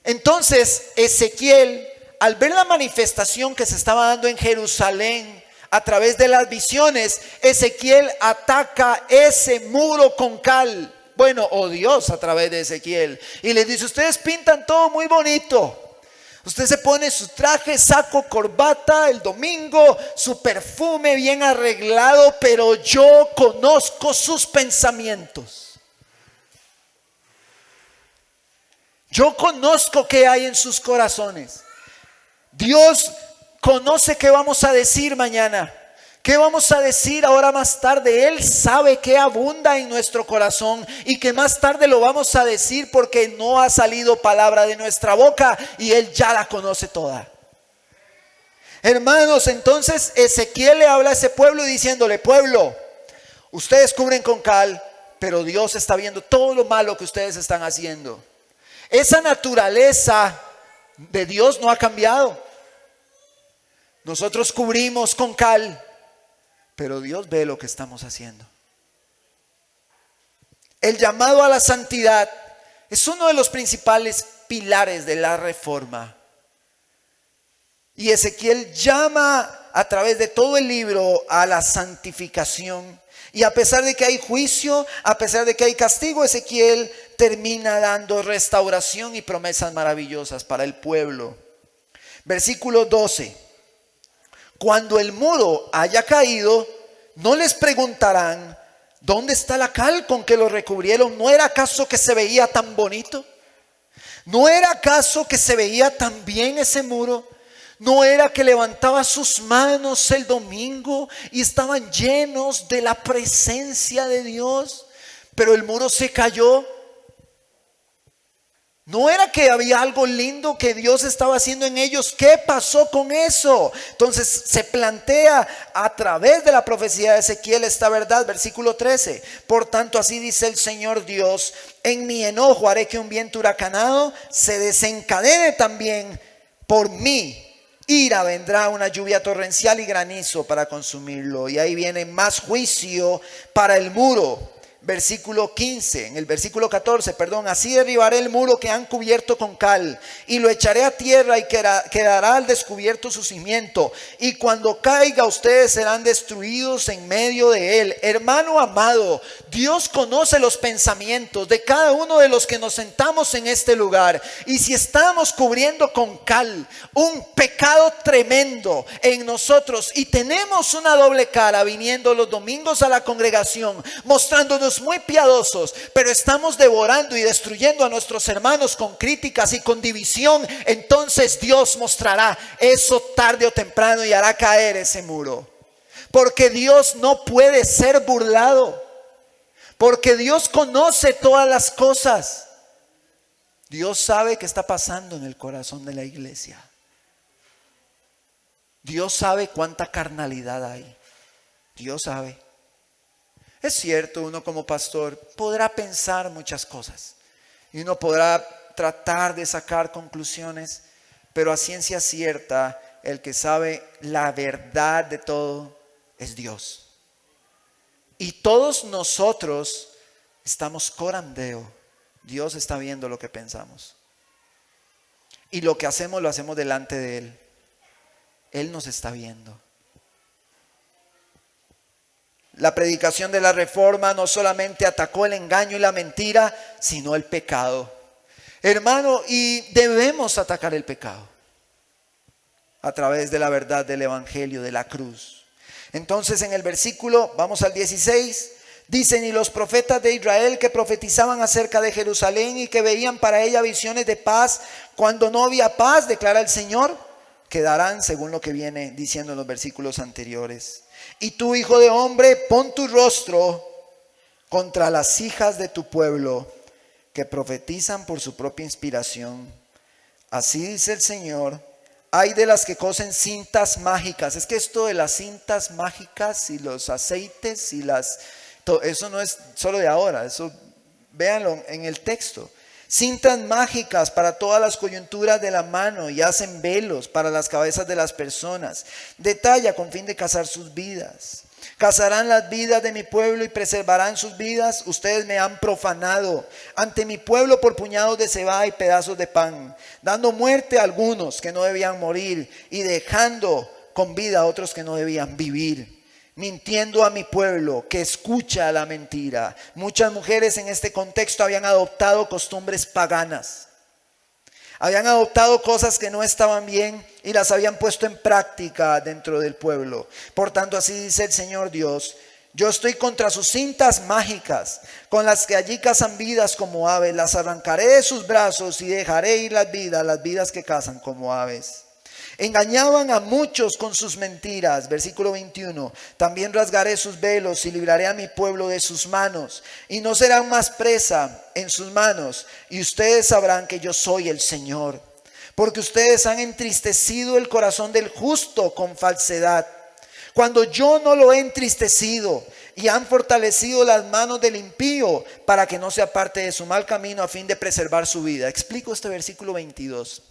Entonces Ezequiel, al ver la manifestación que se estaba dando en Jerusalén a través de las visiones, Ezequiel ataca ese muro con cal. Bueno, Dios a través de Ezequiel. Y les dice: ustedes pintan todo muy bonito. Usted se pone su traje, saco, corbata el domingo, su perfume bien arreglado, pero yo conozco sus pensamientos. Yo conozco qué hay en sus corazones. Dios conoce qué vamos a decir mañana, qué vamos a decir ahora más tarde. Él sabe qué abunda en nuestro corazón y que más tarde lo vamos a decir, porque no ha salido palabra de nuestra boca y Él ya la conoce toda. Hermanos, entonces Ezequiel le habla a ese pueblo diciéndole: pueblo, ustedes cubren con cal, pero Dios está viendo todo lo malo que ustedes están haciendo. Esa naturaleza de Dios no ha cambiado. Nosotros cubrimos con cal, pero Dios ve lo que estamos haciendo. El llamado a la santidad es uno de los principales pilares de la reforma. Y Ezequiel llama a través de todo el libro a la santificación. Y a pesar de que hay juicio, a pesar de que hay castigo, Ezequiel termina dando restauración y promesas maravillosas para el pueblo. Versículo 12. Cuando el muro haya caído, no les preguntarán: ¿dónde está la cal con que lo recubrieron? ¿No era acaso que se veía tan bonito? ¿No era acaso que se veía tan bien ese muro? ¿No era que levantaba sus manos el domingo y estaban llenos de la presencia de Dios? Pero el muro se cayó. ¿No era que había algo lindo que Dios estaba haciendo en ellos? ¿Qué pasó con eso? Entonces se plantea a través de la profecía de Ezequiel esta verdad. Versículo 13. Por tanto, así dice el Señor Dios: en mi enojo haré que un viento huracanado se desencadene también por mí. Ira vendrá, una lluvia torrencial y granizo para consumirlo. Y ahí viene más juicio para el muro. versículo 15, en el versículo 14, perdón, así derribaré el muro que han cubierto con cal y lo echaré a tierra y quedará al descubierto su cimiento, y cuando caiga ustedes serán destruidos en medio de él. Hermano amado, Dios conoce los pensamientos de cada uno de los que nos sentamos en este lugar, y si estamos cubriendo con cal un pecado tremendo en nosotros y tenemos una doble cara viniendo los domingos a la congregación mostrándonos muy piadosos, pero estamos devorando y destruyendo a nuestros hermanos con críticas y con división, entonces Dios mostrará eso tarde o temprano y hará caer ese muro. Porque Dios no puede ser burlado, porque Dios conoce todas las cosas. Dios sabe qué está pasando en el corazón de la iglesia. Dios sabe cuánta carnalidad hay. Dios sabe. Es cierto, uno como pastor podrá pensar muchas cosas y uno podrá tratar de sacar conclusiones, pero a ciencia cierta, el que sabe la verdad de todo es Dios. Y todos nosotros estamos corandeo. Dios está viendo lo que pensamos. Y lo que hacemos, lo hacemos delante de Él. Él nos está viendo. La predicación de la Reforma no solamente atacó el engaño y la mentira, sino el pecado. Hermano, y debemos atacar el pecado a través de la verdad del Evangelio, de la cruz. Entonces en el versículo, vamos al 16, dicen: y los profetas de Israel que profetizaban acerca de Jerusalén y que veían para ella visiones de paz, cuando no había paz, declara el Señor, quedarán según lo que viene diciendo en los versículos anteriores. Y tú, hijo de hombre, pon tu rostro contra las hijas de tu pueblo que profetizan por su propia inspiración. Así dice el Señor: hay de las que cosen cintas mágicas. Es que esto de las cintas mágicas y los aceites y eso no es solo de ahora, eso véanlo en el texto. Cintas mágicas para todas las coyunturas de la mano, y hacen velos para las cabezas de las personas. Detalla con fin de cazar sus vidas. Cazarán las vidas de mi pueblo y preservarán sus vidas. Ustedes me han profanado ante mi pueblo por puñados de cebada y pedazos de pan, dando muerte a algunos que no debían morir y dejando con vida a otros que no debían vivir. Mintiendo a mi pueblo que escucha la mentira. Muchas mujeres en este contexto habían adoptado costumbres paganas. Habían adoptado cosas que no estaban bien y las habían puesto en práctica dentro del pueblo. Por tanto, así dice el Señor Dios: yo estoy contra sus cintas mágicas, con las que allí cazan vidas como aves. Las arrancaré de sus brazos y dejaré ir las vidas que cazan como aves. Engañaban a muchos con sus mentiras. Versículo 21. También rasgaré sus velos y libraré a mi pueblo de sus manos, y no serán más presa en sus manos, y ustedes sabrán que yo soy el Señor. Porque ustedes han entristecido el corazón del justo con falsedad, cuando yo no lo he entristecido, y han fortalecido las manos del impío para que no se aparte de su mal camino a fin de preservar su vida. Explico este versículo 22.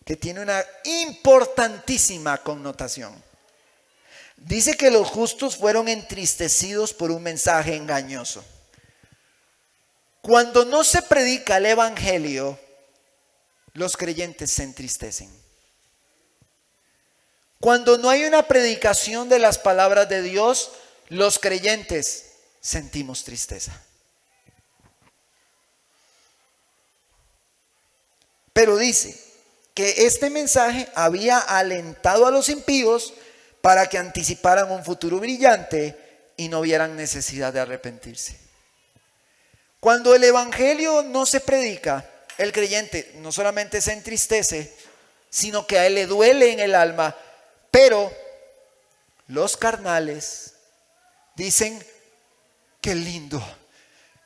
Que tiene una importantísima connotación. Dice que los justos fueron entristecidos por un mensaje engañoso. Cuando no se predica el evangelio, los creyentes se entristecen. Cuando no hay una predicación de las palabras de Dios, los creyentes sentimos tristeza. Pero dice que este mensaje había alentado a los impíos para que anticiparan un futuro brillante y no vieran necesidad de arrepentirse. Cuando el evangelio no se predica, el creyente no solamente se entristece, sino que a él le duele en el alma. Pero los carnales dicen: qué lindo,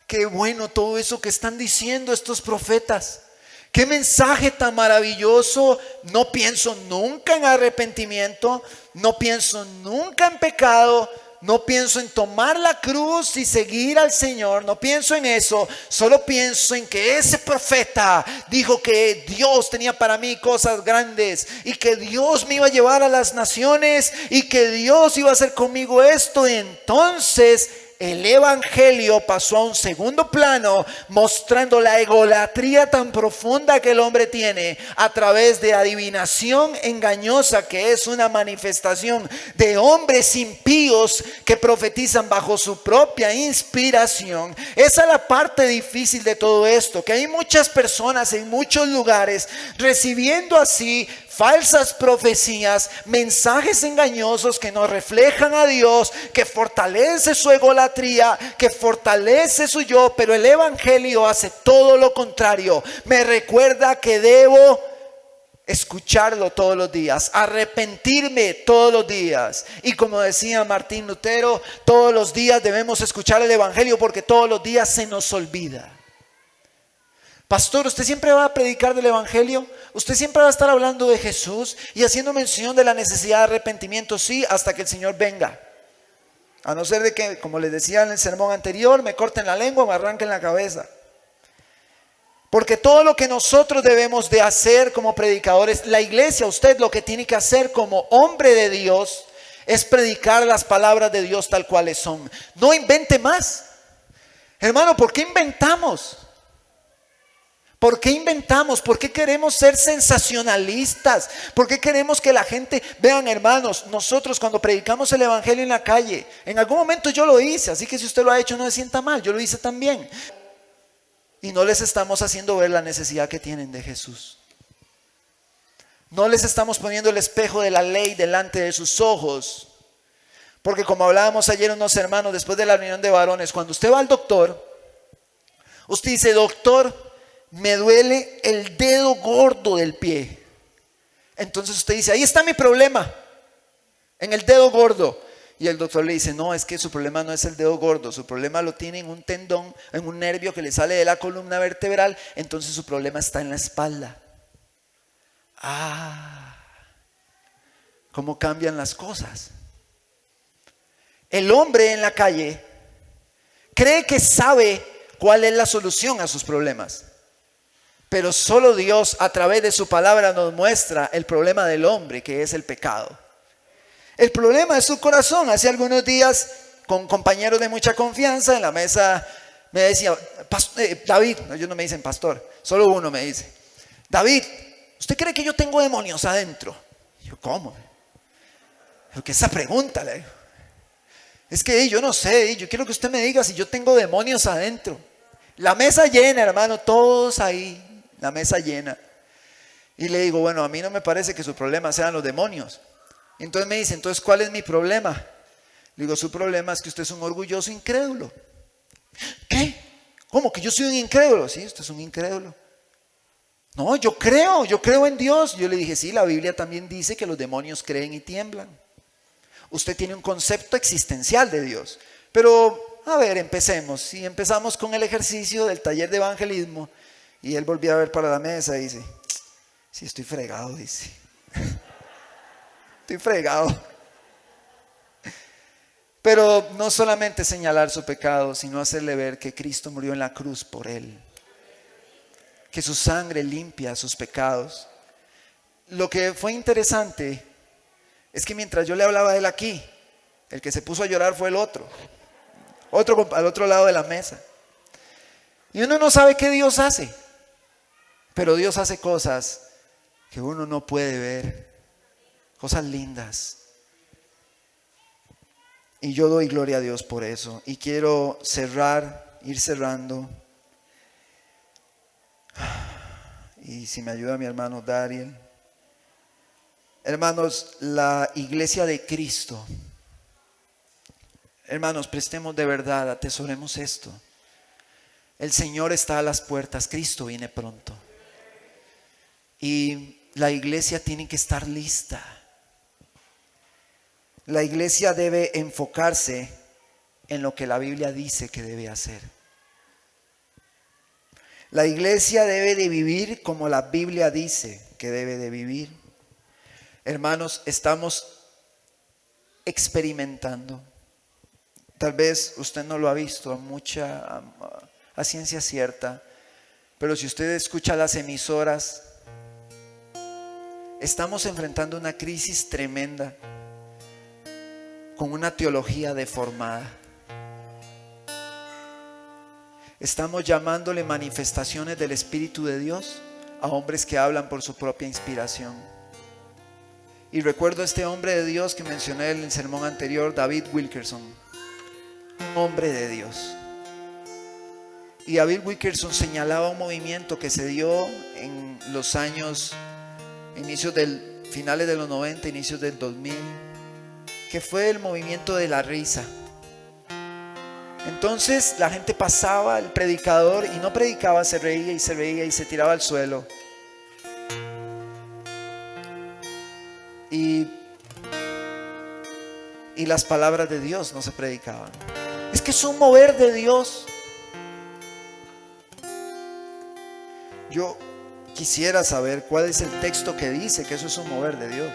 qué bueno todo eso que están diciendo estos profetas. Qué mensaje tan maravilloso. No pienso nunca en arrepentimiento, no pienso nunca en pecado, no pienso en tomar la cruz y seguir al Señor, no pienso en eso. Solo pienso en que ese profeta dijo que Dios tenía para mí cosas grandes y que Dios me iba a llevar a las naciones y que Dios iba a hacer conmigo esto. Y entonces el evangelio pasó a un segundo plano, mostrando la egolatría tan profunda que el hombre tiene a través de adivinación engañosa, que es una manifestación de hombres impíos que profetizan bajo su propia inspiración. Esa es la parte difícil de todo esto, que hay muchas personas en muchos lugares recibiendo así falsas profecías, mensajes engañosos que no reflejan a Dios, que fortalece su egolatría, que fortalece su yo, pero el evangelio hace todo lo contrario. Me recuerda que debo escucharlo todos los días, arrepentirme todos los días. Y como decía Martín Lutero, todos los días debemos escuchar el evangelio porque todos los días se nos olvida. Pastor, ¿usted siempre va a predicar del evangelio? ¿Usted siempre va a estar hablando de Jesús y haciendo mención de la necesidad de arrepentimiento? Sí, hasta que el Señor venga. A no ser de que, como les decía en el sermón anterior, me corten la lengua o me arranquen la cabeza. Porque todo lo que nosotros debemos de hacer como predicadores, la iglesia, usted lo que tiene que hacer como hombre de Dios es predicar las palabras de Dios tal cuales son. No invente más. Hermano, ¿por qué inventamos? ¿Por qué inventamos? ¿Por qué queremos ser sensacionalistas? ¿Por qué queremos que la gente, vean hermanos, nosotros cuando predicamos el evangelio en la calle, en algún momento yo lo hice, así que si usted lo ha hecho no se sienta mal, yo lo hice también. Y no les estamos haciendo ver la necesidad que tienen de Jesús. No les estamos poniendo el espejo de la ley delante de sus ojos. Porque como hablábamos ayer unos hermanos después de la reunión de varones, cuando usted va al doctor, usted dice, doctor, me duele el dedo gordo del pie. Entonces usted dice, ahí está mi problema, en el dedo gordo. Y el doctor le dice, no, es que su problema no es el dedo gordo, su problema lo tiene en un tendón, en un nervio que le sale de la columna vertebral, entonces su problema está en la espalda. ¿Cómo cambian las cosas? El hombre en la calle cree que sabe cuál es la solución a sus problemas. Pero solo Dios a través de su palabra nos muestra el problema del hombre, que es el pecado. El problema es su corazón. Hace algunos días, con compañeros de mucha confianza en la mesa, me decía, David, ellos no me dicen pastor, solo uno me dice, David, ¿usted cree que yo tengo demonios adentro? Y yo, ¿cómo? Lo que esa pregunta, le digo. Es que yo no sé, yo quiero que usted me diga si yo tengo demonios adentro. La mesa llena, hermano, todos ahí. La mesa llena. Y le digo, bueno, a mí no me parece que su problema sean los demonios. Y entonces me dice, entonces, ¿cuál es mi problema? Le digo, su problema es que usted es un orgulloso incrédulo. ¿Qué? ¿Cómo que yo soy un incrédulo? Sí, usted es un incrédulo. No, yo creo en Dios. Yo le dije, sí, la Biblia también dice que los demonios creen y tiemblan. Usted tiene un concepto existencial de Dios. Pero, a ver, empecemos. Y empezamos con el ejercicio del taller de evangelismo. Y él volvió a ver para la mesa y dice, sí, estoy fregado, dice. Estoy fregado. Pero no solamente señalar su pecado, sino hacerle ver que Cristo murió en la cruz por él. Que su sangre limpia sus pecados. Lo que fue interesante es que mientras yo le hablaba a él aquí, el que se puso a llorar fue el otro al otro lado de la mesa. Y uno no sabe qué Dios hace. Pero Dios hace cosas que uno no puede ver, cosas lindas. Y yo doy gloria a Dios por eso. Y quiero ir cerrando. Y si me ayuda mi hermano Dariel. Hermanos, la iglesia de Cristo. Hermanos, prestemos de verdad, atesoremos esto. El Señor está a las puertas, Cristo viene pronto. Y la iglesia tiene que estar lista. La iglesia debe enfocarse en lo que la Biblia dice que debe hacer. La iglesia debe de vivir como la Biblia dice que debe de vivir. Hermanos, estamos experimentando. Tal vez usted no lo ha visto a ciencia cierta, pero si usted escucha las emisoras, estamos enfrentando una crisis tremenda con una teología deformada. Estamos llamándole manifestaciones del Espíritu de Dios a hombres que hablan por su propia inspiración. Y recuerdo a este hombre de Dios que mencioné en el sermón anterior, David Wilkerson, un hombre de Dios. Y David Wilkerson señalaba un movimiento que se dio en los años, finales de los 90, inicios del 2000, que fue el movimiento de la risa. Entonces la gente pasaba, el predicador, y no predicaba, se reía y se reía y se tiraba al suelo. Y las palabras de Dios no se predicaban. Es que es un mover de Dios. Yo quisiera saber cuál es el texto que dice que eso es un mover de Dios.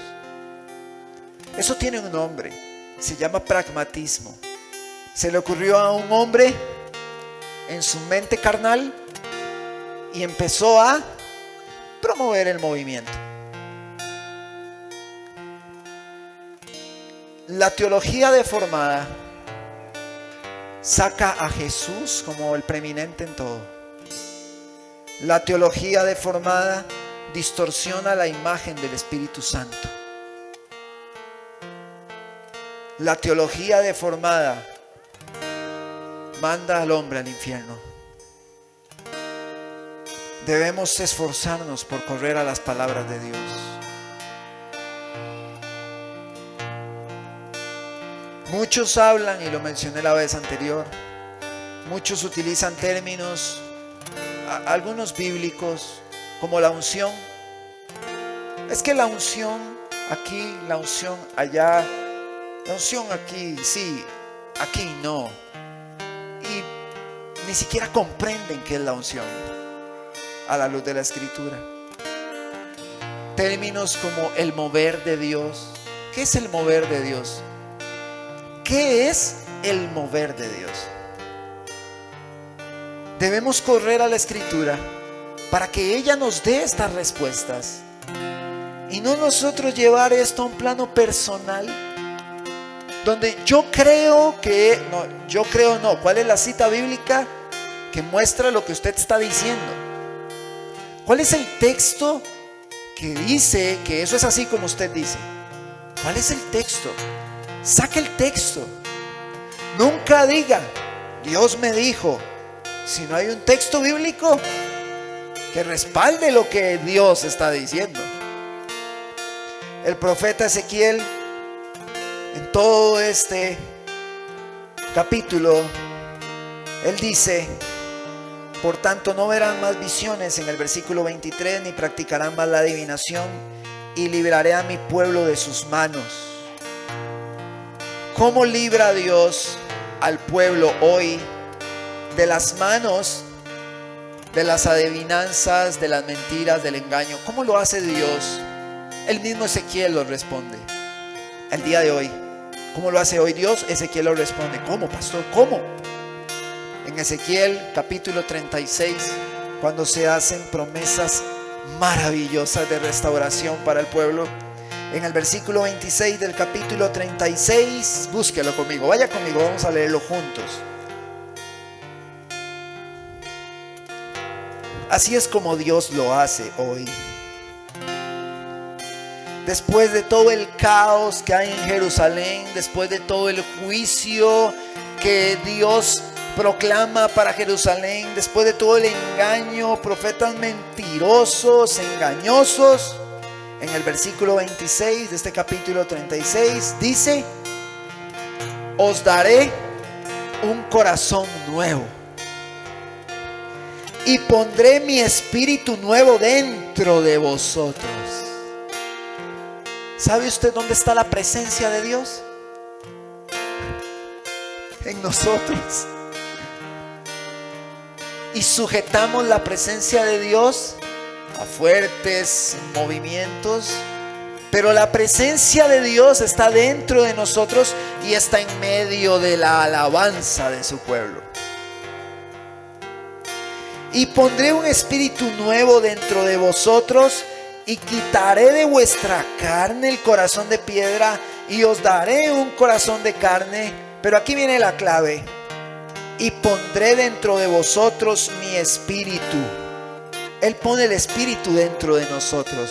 Eso tiene un nombre, se llama pragmatismo. Se le ocurrió a un hombre en su mente carnal y empezó a promover el movimiento. La teología deformada saca a Jesús como el preeminente en todo. La teología deformada distorsiona la imagen del Espíritu Santo. La teología deformada manda al hombre al infierno. Debemos esforzarnos por correr a las palabras de Dios. Muchos hablan, y lo mencioné la vez anterior, muchos utilizan términos, algunos bíblicos, como la unción. Es que la unción aquí, la unción allá, la unción aquí, sí, aquí no. Y ni siquiera comprenden qué es la unción a la luz de la Escritura. Términos como el mover de Dios. ¿Qué es el mover de Dios? ¿Qué es el mover de Dios? Debemos correr a la Escritura para que ella nos dé estas respuestas y no nosotros llevar esto a un plano personal donde yo creo que no, ¿cuál es la cita bíblica que muestra lo que usted está diciendo? ¿Cuál es el texto que dice que eso es así como usted dice? ¿Cuál es el texto? Saque el texto. Nunca diga Dios me dijo, si no hay un texto bíblico que respalde lo que Dios está diciendo. El profeta Ezequiel, en todo este capítulo, él dice: por tanto no verán más visiones, en el versículo 23, ni practicarán más la adivinación, y libraré a mi pueblo de sus manos. ¿Cómo libra Dios al pueblo hoy de las manos de las adivinanzas, de las mentiras, del engaño? ¿Cómo lo hace Dios? El mismo Ezequiel lo responde el día de hoy. ¿Cómo lo hace hoy Dios? Ezequiel lo responde. ¿Cómo, pastor? ¿Cómo? En Ezequiel capítulo 36, cuando se hacen promesas maravillosas de restauración para el pueblo, en el versículo 26 del capítulo 36, búsquelo conmigo, vaya conmigo, vamos a leerlo juntos. Así es como Dios lo hace hoy. Después de todo el caos que hay en Jerusalén, después de todo el juicio que Dios proclama para Jerusalén, después de todo el engaño, profetas mentirosos, engañosos, en el versículo 26 de este capítulo 36 dice: os daré un corazón nuevo y pondré mi espíritu nuevo dentro de vosotros. ¿Sabe usted dónde está la presencia de Dios? En nosotros. Y sujetamos la presencia de Dios a fuertes movimientos, pero la presencia de Dios está dentro de nosotros y está en medio de la alabanza de su pueblo. Y pondré un espíritu nuevo dentro de vosotros, y quitaré de vuestra carne el corazón de piedra, y os daré un corazón de carne. Pero aquí viene la clave: y pondré dentro de vosotros mi espíritu. Él pone el espíritu dentro de nosotros.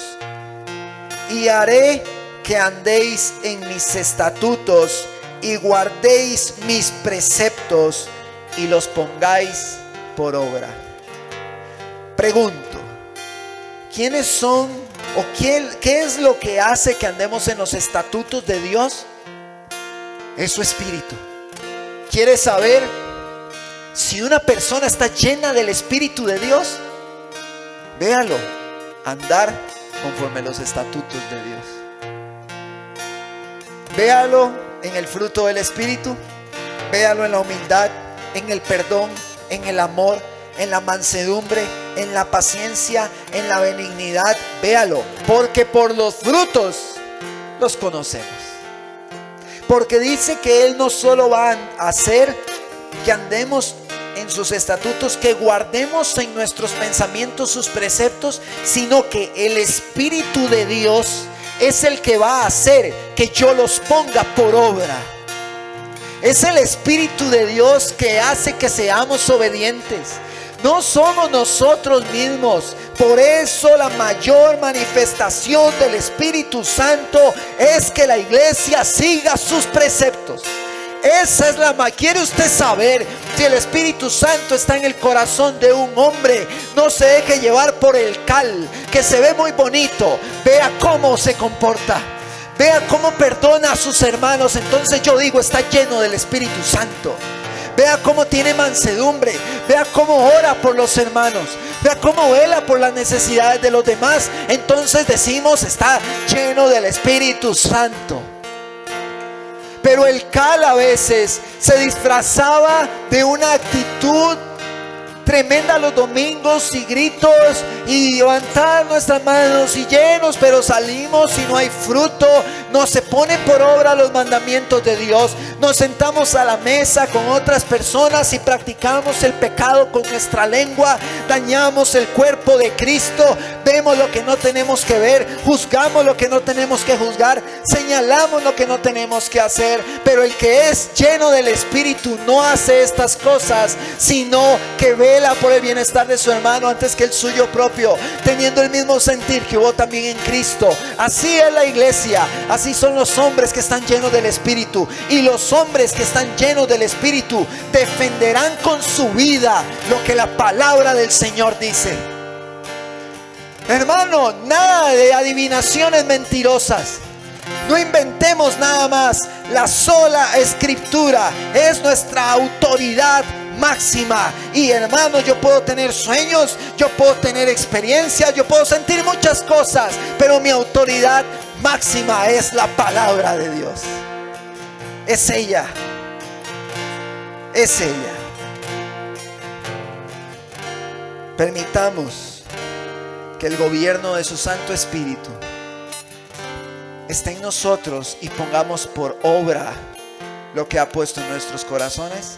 Y haré que andéis en mis estatutos y guardéis mis preceptos y los pongáis por obra. Pregunto, ¿quiénes son o qué es lo que hace que andemos en los estatutos de Dios? Es su espíritu. ¿Quieres saber si una persona está llena del espíritu de Dios? Véalo, andar conforme los estatutos de Dios. Véalo en el fruto del espíritu. Véalo en la humildad, en el perdón, en el amor, en la mansedumbre, en la paciencia, en la benignidad. Véalo, porque por los frutos los conocemos. Porque dice que Él no solo va a hacer que andemos en sus estatutos, que guardemos en nuestros pensamientos sus preceptos, sino que el Espíritu de Dios es el que va a hacer que yo los ponga por obra. Es el Espíritu de Dios que hace que seamos obedientes. No somos nosotros mismos. Por eso la mayor manifestación del Espíritu Santo es que la iglesia siga sus preceptos. Esa es ¿quiere usted saber si el Espíritu Santo está en el corazón de un hombre? No se deje llevar por el cal, que se ve muy bonito. Vea cómo se comporta. Vea cómo perdona a sus hermanos. Entonces yo digo, está lleno del Espíritu Santo. Vea cómo tiene mansedumbre. Vea cómo ora por los hermanos. Vea cómo vela por las necesidades de los demás. Entonces decimos, está lleno del Espíritu Santo. Pero el cal a veces se disfrazaba de una actitud tremenda los domingos y gritos y levantar nuestras manos y llenos, pero salimos y no hay fruto. No se ponen por obra los mandamientos de Dios. Nos sentamos a la mesa con otras personas y practicamos el pecado con nuestra lengua. Dañamos el cuerpo de Cristo. Vemos lo que no tenemos que ver, juzgamos lo que no tenemos que juzgar, señalamos lo que no tenemos que hacer. Pero el que es lleno del Espíritu no hace estas cosas, sino que vela por el bienestar de su hermano antes que el suyo propio, teniendo el mismo sentir que hubo también en Cristo. Así es la iglesia. Así son los hombres que están llenos del Espíritu. Y los hombres que están llenos del Espíritu defenderán con su vida lo que la palabra del Señor dice. Hermano, nada de adivinaciones mentirosas. No inventemos nada más. La sola escritura es nuestra autoridad máxima. Y hermano, yo puedo tener sueños, yo puedo tener experiencias, yo puedo sentir muchas cosas, pero mi autoridad máxima es la palabra de Dios. Es ella. Es ella. Permitamos que el gobierno de su Santo Espíritu esté en nosotros y pongamos por obra lo que ha puesto en nuestros corazones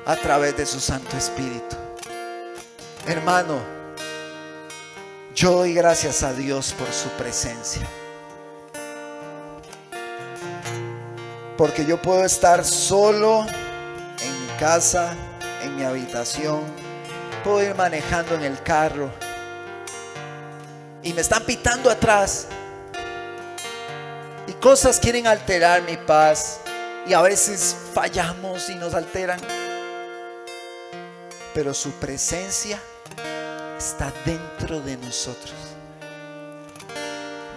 a través de su Santo Espíritu. Hermano, yo doy gracias a Dios por su presencia, porque yo puedo estar solo en mi casa, en mi habitación, puedo ir manejando en el carro y me están pitando atrás y cosas quieren alterar mi paz, y a veces fallamos y nos alteran, pero su presencia está dentro de nosotros.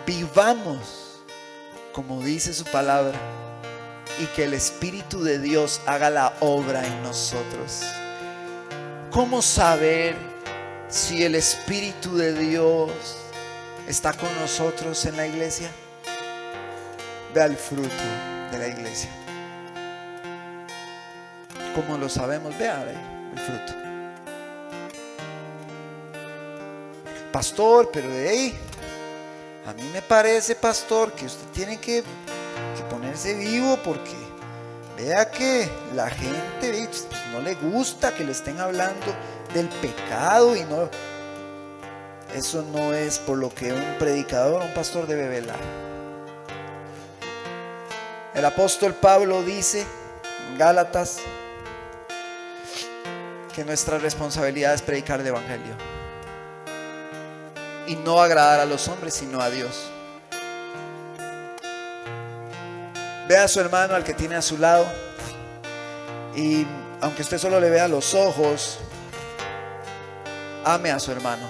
Vivamos como dice su palabra y que el Espíritu de Dios haga la obra en nosotros. ¿Cómo saber si el Espíritu de Dios está con nosotros en la iglesia? Vea el fruto de la iglesia. ¿Cómo lo sabemos? Vea el fruto. Pastor, pero de ahí, a mí me parece, pastor, que usted tiene que ponerse vivo, porque vea que la gente pues, no le gusta que le estén hablando del pecado, y no, eso no es por lo que un predicador, un pastor debe velar. El apóstol Pablo dice en Gálatas que nuestra responsabilidad es predicar el Evangelio y no agradar a los hombres, sino a Dios. Vea a su hermano, al que tiene a su lado, y aunque usted solo le vea los ojos, ame a su hermano,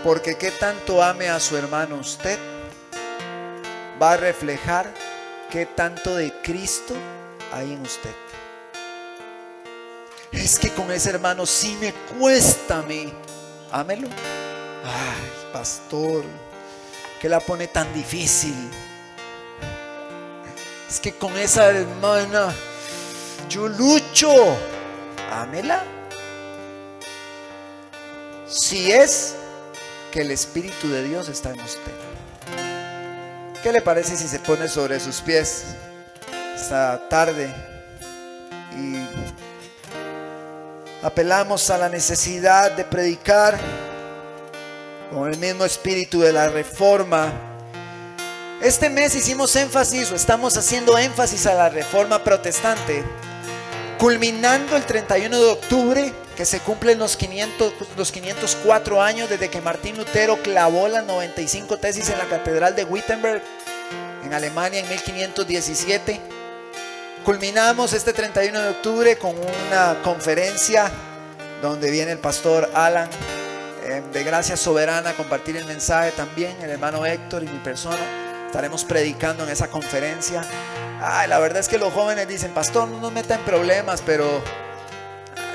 porque qué tanto ame a su hermano usted va a reflejar qué tanto de Cristo hay en usted. Es que con ese hermano sí me cuesta a mí. Ámelo. Ay, pastor, ¿qué la pone tan difícil? Es que con esa hermana yo lucho. Ámela. Si es que el Espíritu de Dios está en usted. ¿Qué le parece si se pone sobre sus pies esta tarde y apelamos a la necesidad de predicar con el mismo espíritu de la reforma? Este mes hicimos énfasis, o estamos haciendo énfasis a la reforma protestante, culminando el 31 de octubre, que se cumplen los 504 años desde que Martín Lutero clavó las 95 tesis en la catedral de Wittenberg, en Alemania, en 1517. Culminamos este 31 de octubre con una conferencia donde viene el pastor Alan de Gracia Soberana a compartir el mensaje también, el hermano Héctor y mi persona. Estaremos predicando en esa conferencia. La verdad es que los jóvenes dicen: pastor, no nos meta en problemas, pero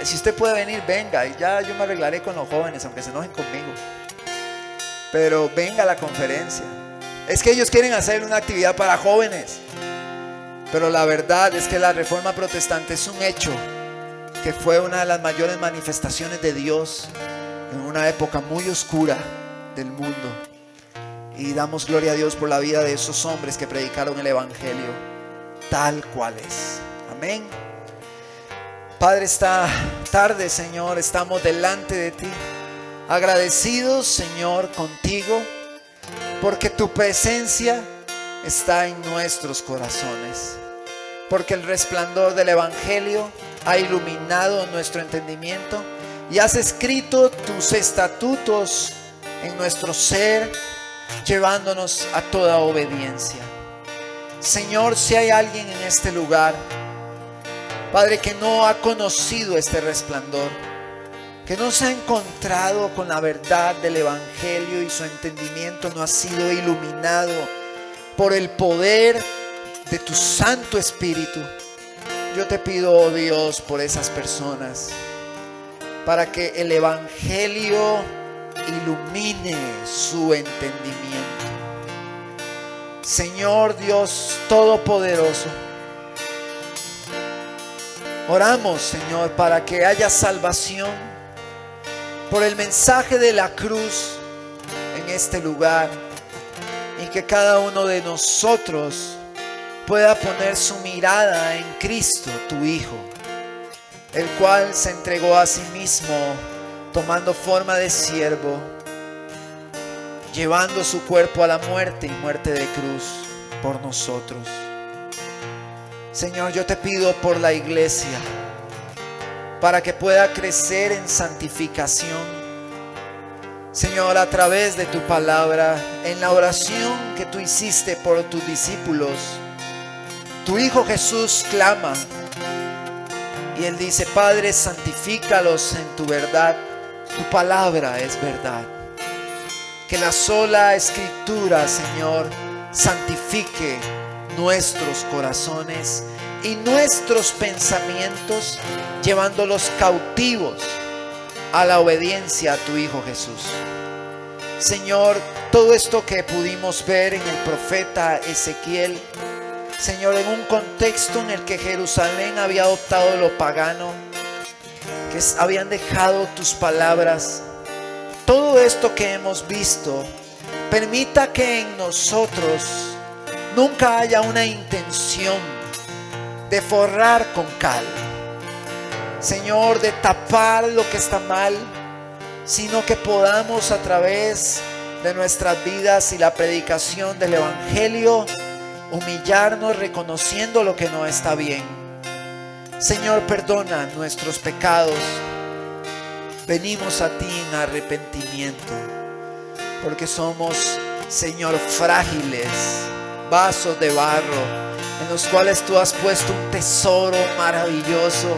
si usted puede venir, venga, y ya yo me arreglaré con los jóvenes, aunque se enojen conmigo. Pero venga a la conferencia. Es que ellos quieren hacer una actividad para jóvenes, pero la verdad es que la reforma protestante es un hecho que fue una de las mayores manifestaciones de Dios en una época muy oscura del mundo. Y damos gloria a Dios por la vida de esos hombres que predicaron el Evangelio tal cual es. Amén. Padre, esta tarde, Señor, estamos delante de ti, agradecidos, Señor, contigo, porque tu presencia está en nuestros corazones, porque el resplandor del Evangelio ha iluminado nuestro entendimiento y has escrito tus estatutos en nuestro ser, llevándonos a toda obediencia. Señor, si hay alguien en este lugar, Padre, que no ha conocido este resplandor, que no se ha encontrado con la verdad del Evangelio y su entendimiento no ha sido iluminado por el poder de tu Santo Espíritu, yo te pido, oh Dios, por esas personas, para que el Evangelio ilumine su entendimiento. Señor Dios Todopoderoso, oramos, Señor, para que haya salvación por el mensaje de la cruz en este lugar, y que cada uno de nosotros pueda poner su mirada en Cristo, tu Hijo, el cual se entregó a sí mismo tomando forma de siervo, llevando su cuerpo a la muerte y muerte de cruz por nosotros. Señor, yo te pido por la iglesia, para que pueda crecer en santificación, Señor, a través de tu palabra, en la oración que tú hiciste por tus discípulos. Tu Hijo Jesús clama y Él dice: Padre, santifícalos en tu verdad, tu palabra es verdad. Que la sola Escritura, Señor, santifique nuestros corazones y nuestros pensamientos, llevándolos cautivos a la obediencia a tu Hijo Jesús. Señor, todo esto que pudimos ver en el profeta Ezequiel, Señor, en un contexto en el que Jerusalén había adoptado lo pagano, que habían dejado tus palabras, todo esto que hemos visto, permita que en nosotros nunca haya una intención de forrar con cal, Señor, de tapar lo que está mal, sino que podamos, a través de nuestras vidas y la predicación del Evangelio, humillarnos reconociendo lo que no está bien. Señor, perdona nuestros pecados. Venimos a ti en arrepentimiento, porque somos, Señor, frágiles, vasos de barro, en los cuales tú has puesto un tesoro maravilloso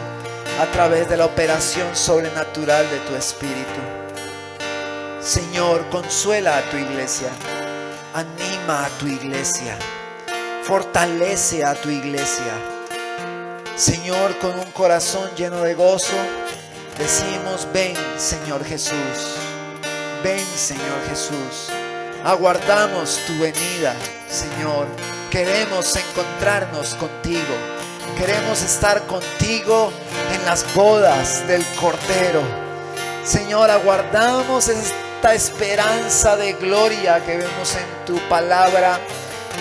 a través de la operación sobrenatural de tu Espíritu. Señor, consuela a tu iglesia, anima a tu iglesia, fortalece a tu iglesia. Señor, con un corazón lleno de gozo, decimos: ven, Señor Jesús, ven, Señor Jesús. Aguardamos tu venida, Señor. Queremos encontrarnos contigo. Queremos estar contigo en las bodas del Cordero. Señor, aguardamos esta esperanza de gloria que vemos en tu palabra,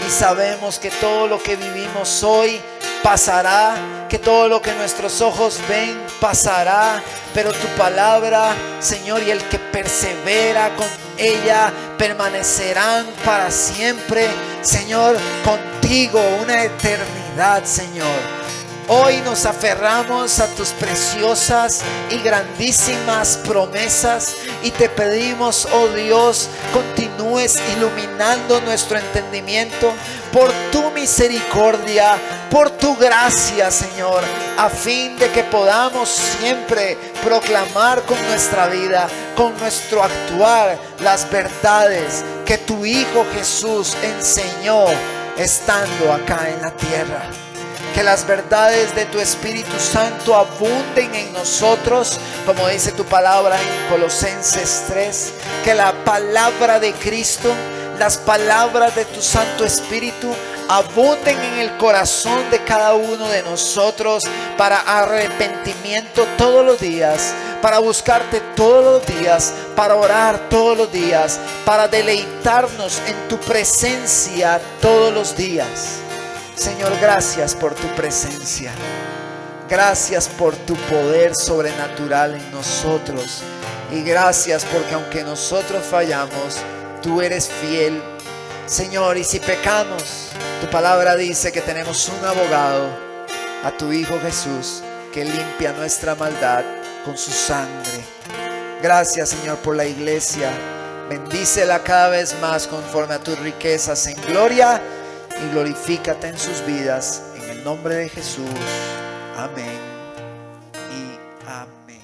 y sabemos que todo lo que vivimos hoy pasará, que todo lo que nuestros ojos ven pasará, pero tu palabra, Señor, y el que persevera con ella permanecerán para siempre, Señor, contigo una eternidad, Señor. Hoy nos aferramos a tus preciosas y grandísimas promesas, y te pedimos, oh Dios, continúes iluminando nuestro entendimiento por tu misericordia, por tu gracia, Señor, a fin de que podamos siempre proclamar con nuestra vida, con nuestro actuar, las verdades que tu Hijo Jesús enseñó estando acá en la tierra. Que las verdades de tu Espíritu Santo abunden en nosotros, como dice tu palabra en Colosenses 3. Que la palabra de Cristo, las palabras de tu Santo Espíritu abunden en el corazón de cada uno de nosotros, para arrepentimiento todos los días, para buscarte todos los días, para orar todos los días, para deleitarnos en tu presencia todos los días. Señor, gracias por tu presencia. Gracias por tu poder sobrenatural en nosotros. Y gracias porque aunque nosotros fallamos, tú eres fiel. Señor, y si pecamos, tu palabra dice que tenemos un abogado, a tu Hijo Jesús, que limpia nuestra maldad con su sangre. Gracias, Señor, por la iglesia. Bendícela cada vez más conforme a tus riquezas en gloria, y glorifícate en sus vidas, en el nombre de Jesús. Amén y amén.